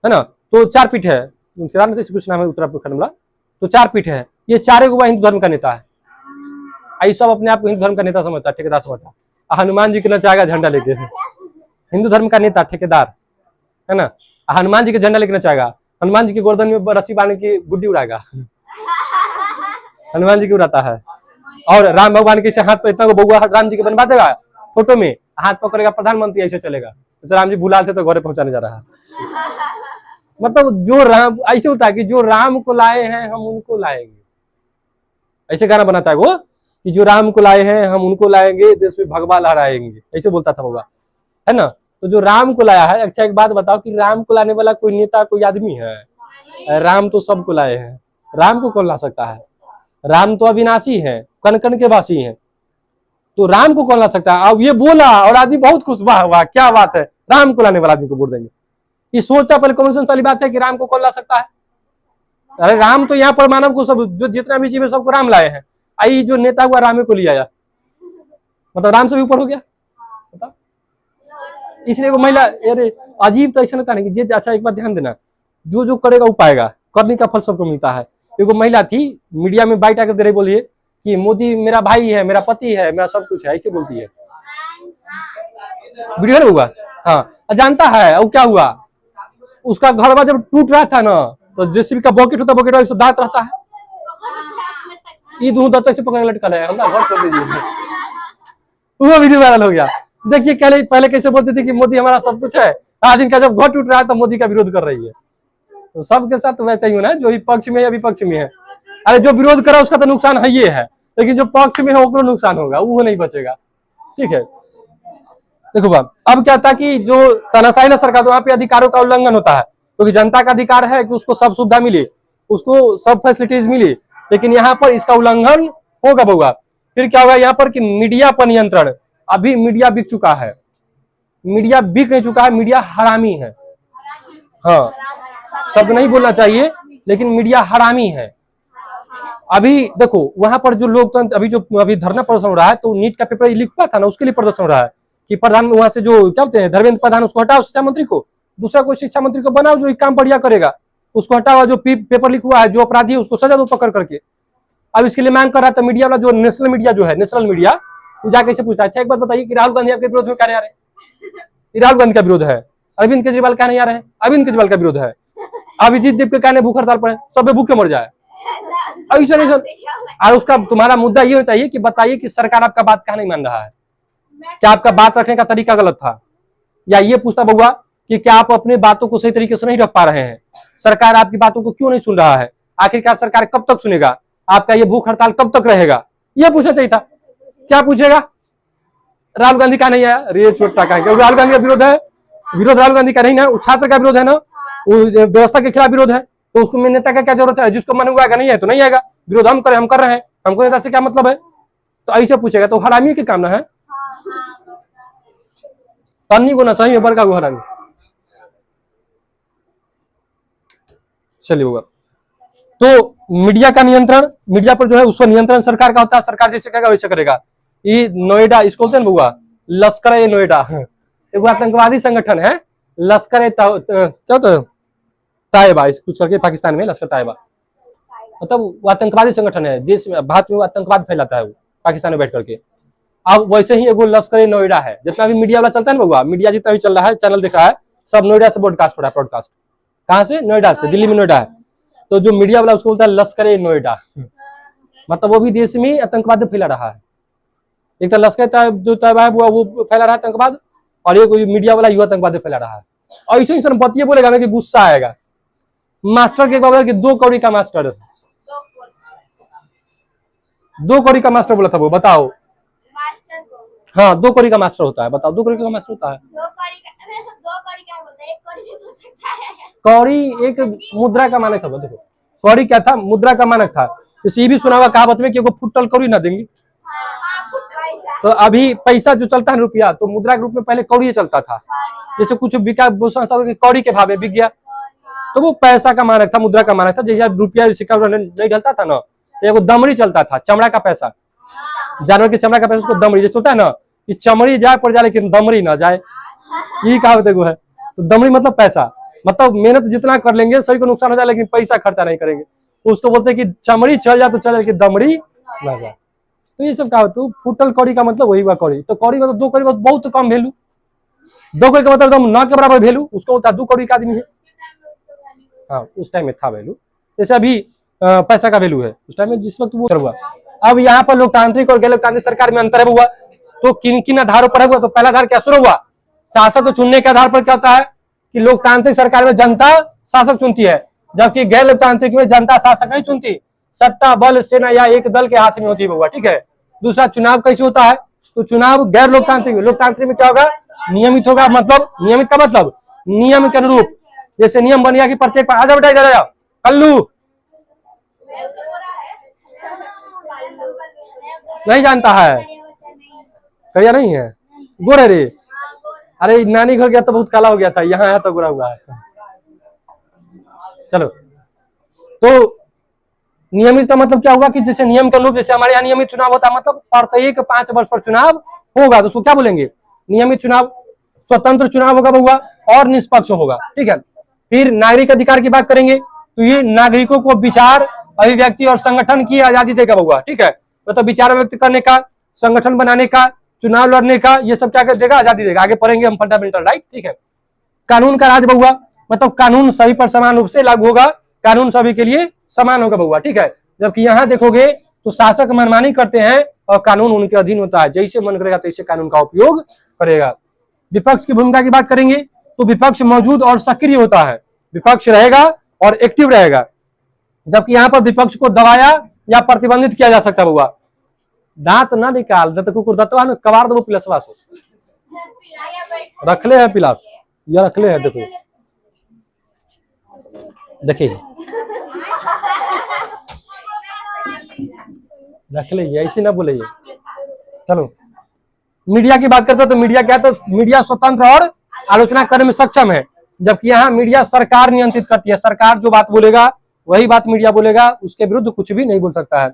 है ना, तो 4 पीठ है। केदारनाथ से कुछ नाम है उत्तराखंड में, तो 4 पीठ है। ये 4 हुआ हिंदू धर्म का नेता है। आई सब अपने आप को हिंदू धर्म का नेता समझता है, ठेकेदार समझता है। हनुमान जी के नचाएगा झंडा लेके, हिंदू धर्म का नेता ठेकेदार है ना। हनुमान जी के झंडा लेके नचाएगा, हनुमान जी के गर्दन में रस्सी बांध के गुड्डी उड़ाएगा, हनुमान जी की उड़ाता है। और राम भगवान के हाथ पर इतना बउआ राम जी के बनवा देगा, फोटो में हाथ पकड़ेगा प्रधानमंत्री, ऐसे चलेगा जैसे राम जी बुला थे तो घरे पहुंचाने जा रहा है। मतलब जो राम ऐसे होता है कि जो राम को लाए हैं हम उनको लाएंगे, ऐसे गाना बनाता है वो कि जो राम को लाए हैं हम उनको लाएंगे, देश में भगवा लहराएंगे, ऐसे बोलता था बउआ, है ना। तो जो राम को लाया है, अच्छा एक बात बताओ कि राम को लाने वाला कोई नेता कोई आदमी है? राम तो सबको लाए हैं, राम को कौन ला सकता है? राम तो अविनाशी है, कण कण के वासी हैं, तो राम को कौन ला सकता है? अब ये बोला और आदमी बहुत खुश, वाह वाह क्या बात है, राम को लाने वाला आदमी को वोट देंगे। ये सोचा पहले कॉमन सेंस वाली बात है कि राम को कौन ला सकता है? अरे राम तो यहाँ पर मानव को सब जो जितना भी जीव है सबको राम लाए हैं, आई जो नेता हुआ रामे को लिया, मतलब राम से भी ऊपर हो गया। बताओ, इसलिए वो महिला, अरे अजीब तो ऐसा नहीं था कि अच्छा एक बात ध्यान देना, जो जो करेगा वो पाएगा, करने का फल सबको मिलता है। एगो महिला थी मीडिया में बाइट आकर दे रही, बोलिए कि मोदी मेरा भाई है, मेरा पति है, मेरा सब कुछ है, ऐसे बोलती है। वीडियो नहीं हुआ, हाँ जानता है। और क्या हुआ, उसका घर जब टूट रहा था ना, तो जेसीबी का बकेट होता, बकेट वाला दांत रहता है, ये दूध दांत से पकड़ लटका है, घर छोड़ दीजिए। वो वीडियो वायरल हो गया। देखिए पहले कैसे बोलते थे कि मोदी हमारा सब कुछ है, आज इनका जब घर टूट रहा है तो मोदी का विरोध कर रही है। तो सबके साथ तो वैसा ही होना है, जो पक्ष में या विपक्ष में है। अरे जो विरोध करा उसका तो नुकसान है ये है, लेकिन जो पक्ष में है उसको नुकसान होगा, वो नहीं बचेगा। ठीक है, देखो बाप, अब क्या था कि जो तानाशाही ना सरकार, तो वहां पे अधिकारों का उल्लंघन होता है, क्योंकि जनता का अधिकार है कि उसको सब सुविधा मिले, उसको सब फैसिलिटीज मिले, लेकिन यहाँ पर इसका उल्लंघन होगा बउआ। फिर क्या होगा यहाँ पर कि मीडिया पर नियंत्रण। अभी मीडिया बिक चुका है, मीडिया बिक नहीं चुका है, मीडिया हरामी है। हाँ, शब्द नहीं बोलना चाहिए, लेकिन मीडिया हरामी है। अभी देखो वहां पर जो लोकतंत्र, अभी धरना प्रदर्शन हो रहा है, तो नीट का पेपर लीक हुआ था ना, उसके लिए प्रदर्शन हो रहा है कि प्रधान वहां से जो क्या बोलते हैं धर्मेंद्र प्रधान, उसको हटाओ शिक्षा मंत्री को, दूसरा कोई शिक्षा मंत्री को बनाओ जो काम बढ़िया करेगा, उसको हटाओ। जो पेपर लीक हुआ है, जो अपराधी है उसको सजा दो पकड़ करके। अब इसके लिए मांग कर रहा था मीडिया वाला, जो नेशनल मीडिया जो है, नेशनल मीडिया, वो जाके से पूछता है, अच्छा एक बात बताइए कि राहुल गांधी आपके विरोध में क्या नहीं आ रहे? राहुल गांधी का विरोध है। अरविंद केजरीवाल क्या नहीं आ रहे हैं? अरविंद केजरीवाल का विरोध है। अभिजीत देव के क्या नहीं भूख हड़ताल पर है? सब भूखे मर जाए। और उसका तुम्हारा मुद्दा ये चाहिए कि बताइए कि सरकार आपका बात क्या नहीं मान रहा है, क्या आपका बात रखने का तरीका गलत था, या ये पूछता बउआ कि क्या आप अपने बातों को सही तरीके से नहीं रख पा रहे हैं, सरकार आपकी बातों को क्यों नहीं सुन रहा है, आखिरकार सरकार कब तक सुनेगा, आपका ये भूख हड़ताल कब तक रहेगा, ये पूछना चाहिए था। क्या पूछेगा? राहुल गांधी का नहीं आया, अरे चोटा का, क्योंकि राहुल गांधी का विरोध है, विरोध राहुल गांधी का नहीं ना, छात्र का विरोध है ना, व्यवस्था के खिलाफ विरोध है, तो उसको नेता का क्या जरूरत है? जिसको मन हुआ नहीं है तो नहीं आएगा, विरोध हम करें, हम कर रहे हैं, हमको नेता से क्या मतलब है? तो ऐसे पूछेगा, तो हरामी के काम ना है, तन्नी को ना सही में बड़का हरामी। चलिए होगा। तो मीडिया का नियंत्रण, मीडिया पर जो है उस पर नियंत्रण सरकार का होता है, सरकार जैसे कहेगा वैसे करेगा। ये नोएडा, इसको बोलते हैं बउआ लश्कर ए नोएडा, एक आतंकवादी संगठन है, लश्कर ए क्या होता है ताइबा, कुछ करके पाकिस्तान में लश्कर ताइबा, मतलब वो आतंकवादी संगठन है, देश में भारत में आतंकवाद फैलाता है वो, पाकिस्तान में बैठ करके। अब वैसे ही एगो लश्कर ए नोएडा है, जितना भी मीडिया वाला चलता है ना बउआ, मीडिया जितना भी चल रहा है, चैनल दिख रहा है, सब नोएडा से ब्रॉडकास्ट हो रहा है। ब्रॉडकास्ट कहाँ से? नोएडा से, दिल्ली में नोएडा है। तो जो मीडिया वाला उसको बोलता है लश्कर ए नोएडा, मतलब वो भी देश में आतंकवाद फैला रहा है। एक तो लश्कर जो तैयबा है वो फैला रहा है आतंकवाद, और एक मीडिया वाला युवा आतंकवाद फैला रहा है। और ऐसे इंसान बतिए बोलेगा ना कि गुस्सा आएगा। मास्टर के बोला कि 2 कौड़ी का मास्टर, 2 कौड़ी का मास्टर बोला था वो, बताओ। हाँ 2 कौड़ी का मास्टर होता है, बताओ 2 कौड़ी का मास्टर होता है। कौड़ी एक मुद्रा का मानक था। देखो कौड़ी क्या था, मुद्रा का मानक था। इसी भी सुना हुआ कहावत में कि वो फुटल कौड़ी ना देंगे। तो अभी पैसा जो चलता है रुपया, तो मुद्रा के रूप में पहले कौड़ी चलता था। जैसे कुछ बिका संस्था कौड़ी के भाव में बिक गया, तो वो पैसा का मानक था, मुद्रा का मानक था। जैसे रुपया सिक्का नहीं ढलता था ना, तो दमड़ी चलता था, चमड़ा का पैसा, जानवर के चमड़ा का पैसा, उसको दमड़ी जैसे होता है ना कि चमड़ी जाए पर जाए लेकिन दमड़ी ना जाए, यही कहावत है। तो दमड़ी मतलब पैसा, मतलब मेहनत जितना कर लेंगे शरीर को नुकसान हो जाए लेकिन पैसा खर्चा नहीं करेंगे, तो उसको बोलते हैं कि चमड़ी चल जाए तो चल लेकिन दमड़ी ना जाए। तो ये सब कहावत। तो फुटल कौड़ी का मतलब वही हुआ कौड़ी। तो कौड़ी मतलब 2 कौड़ी बहुत कम वैल्यू, 2 कौड़ी का मतलब न के बराबर वैल्यू, उसको होता है 2 कौड़ी का आदमी है। हाँ उस टाइम में था वैल्यू, जैसे अभी पैसा का वैल्यू है, उस टाइम में जिस वक्त वो हुआ। अब यहाँ पर लोकतांत्रिक और गैर लोकतांत्रिक सरकार में अंतर हुआ, तो किन किन आधारों पर हुआ। तो पहला आधार क्या शुरू हुआ, शासक को चुनने के आधार पर क्या होता है कि लोकतांत्रिक सरकार में जनता शासक चुनती है, जबकि गैर लोकतांत्रिक में जनता शासक नहीं चुनती। सत्ता बल सेना या एक दल के हाथ में होती है, ठीक है। दूसरा चुनाव कैसे होता है, तो चुनाव गैर लोकतांत्रिक, लोकतांत्रिक में क्या होगा, नियमित होगा। मतलब नियमित का मतलब नियम के अनुरूप, जैसे नियम बन गया कि प्रत्येक आजा बेटा इधर आओ कल्लू, नहीं जानता है, करिया नहीं है, गोरे रे, अरे नानी घर गया तो बहुत काला हो गया था, यहाँ आया तो गोरा हुआ है। चलो, तो नियमित का मतलब क्या होगा कि जैसे नियम के अनुरूप, जैसे हमारे यहाँ नियमित चुनाव होता है, मतलब प्रत्येक 5 वर्ष पर चुनाव होगा, तो उसको क्या बोलेंगे, नियमित चुनाव। स्वतंत्र चुनाव होगा बहुआ और निष्पक्ष होगा, ठीक है। फिर नागरिक अधिकार की बात करेंगे, तो ये नागरिकों को विचार, अभिव्यक्ति और संगठन की आजादी देगा बहुआ, ठीक है। मतलब विचार व्यक्त करने का, संगठन बनाने का, चुनाव लड़ने का, ये सब क्या देगा, आजादी देगा। आगे पढ़ेंगे हम फंडामेंटल राइट, ठीक है। कानून का राज बहुआ, मतलब कानून सभी पर समान रूप से लागू होगा, कानून सभी के लिए समान होगा बहुआ, ठीक है। जबकि यहाँ देखोगे तो शासक मनमानी करते हैं और कानून उनके अधीन होता है, जैसे मन करेगा तैसे कानून का उपयोग करेगा। विपक्ष की भूमिका की बात करेंगे, तो विपक्ष मौजूद और सक्रिय होता है, विपक्ष रहेगा और एक्टिव रहेगा। जबकि यहाँ पर विपक्ष को दबाया या प्रतिबंधित किया जा सकता है बहुआ। दांत ना निकाल, दंत कुकुर दतवा न कबार दो पिलसवा से, रखले है पिलास, यह रखले है, देखो देखिए रख ले, ऐसे ना बोले। चलो मीडिया की बात करते हो, तो मीडिया क्या है, तो मीडिया स्वतंत्र और आलोचना करने में सक्षम है। जबकि यहाँ मीडिया सरकार नियंत्रित करती है, सरकार जो बात बोलेगा वही बात मीडिया बोलेगा, उसके विरुद्ध कुछ भी नहीं बोल सकता है।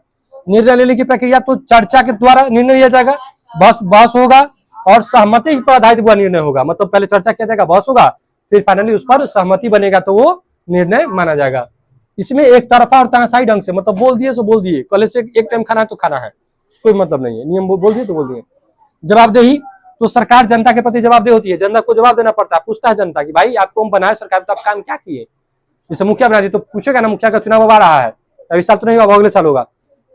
निर्णय लेने की प्रक्रिया तो चर्चा के द्वारा निर्णय लिया जाएगा, बहस होगा और सहमति पर आधारित हुआ निर्णय होगा। मतलब पहले चर्चा किया जाएगा, बहस होगा, फिर फाइनली उस पर सहमति बनेगा तो वो निर्णय माना जाएगा। इसमें एक तरफा और तानाशाही ढंग से, मतलब बोल दिए सो बोल दिए, कल से एक टाइम खाना है तो खाना है, कोई मतलब नहीं है, नियम बोल दिए तो बोल दिए। जवाबदेही, तो सरकार जनता के प्रति जवाबदेह होती है, जनता को जवाब देना पड़ता है, पूछता है जनता कि भाई आपको हम बनाए सरकार, तो आप काम क्या किए। जैसे मुखिया बना दी तो पूछेगा ना, मुखिया का चुनाव आ रहा है, अभी साल तो नहीं होगा, अगले साल होगा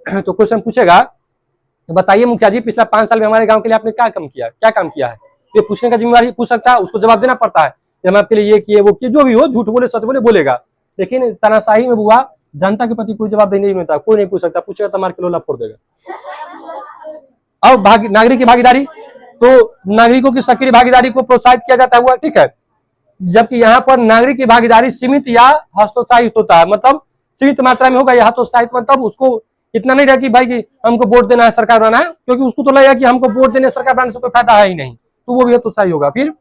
तो क्वेश्चन पूछेगा, तो बताइए मुखिया जी पिछला 5 साल में हमारे गांव के लिए आपने क्या काम किया, क्या काम किया है। ये पूछने का जिम्मेवारी पूछ सकता है, उसको जवाब देना पड़ता है, हम आपके लिए ये किए वो किए, जो भी हो, झूठ बोले सच बोले बोलेगा। लेकिन तानाशाही में बुआ जनता के प्रति कोई जवाब नहीं मिलता, कोई नहीं पूछ सकता, पूछेगा तो मार के लोला फोड़ देगा। अब नागरिक की भागीदारी, तो नागरिकों की सक्रिय भागीदारी को प्रोत्साहित किया जाता हुआ, ठीक है। जबकि यहाँ पर नागरिक की भागीदारी सीमित या हस्तोत्साहित होता है, मतलब सीमित मात्रा में होगा या हस्तोत्साहित, मतलब उसको इतना नहीं रहा कि भाई कि हमको वोट देना है सरकार बनाना है, क्योंकि उसको तो लगेगा कि हमको वोट देने सरकार बनाने से कोई फायदा है ही नहीं, तो वो भी हतोत्साही होगा। फिर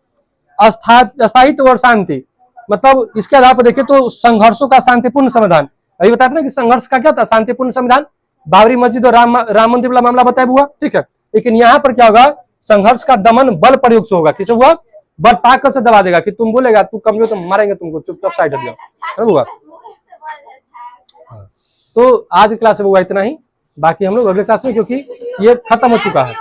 अस्थायित्व और शांति, मतलब इसके आधार पर देखिए तो संघर्षों का शांतिपूर्ण समाधान, अभी बताते ना कि संघर्ष का क्या था, शांतिपूर्ण समाधान। बाबरी मस्जिद और राम मंदिर वाला मामला बताया हुआ, ठीक है। लेकिन यहाँ पर क्या होगा, संघर्ष का दमन बल प्रयोग से होगा। किसे हुआ, बल ताकत से दबा देगा कि तुम बोलेगा तू कमजोर तो मारेंगे तुमको, चुपचाप साइड हट जाओ, होगा। तो आज क्लास में हुआ इतना ही, बाकी हम लोग अगले क्लास में, क्योंकि ये खत्म हो चुका है।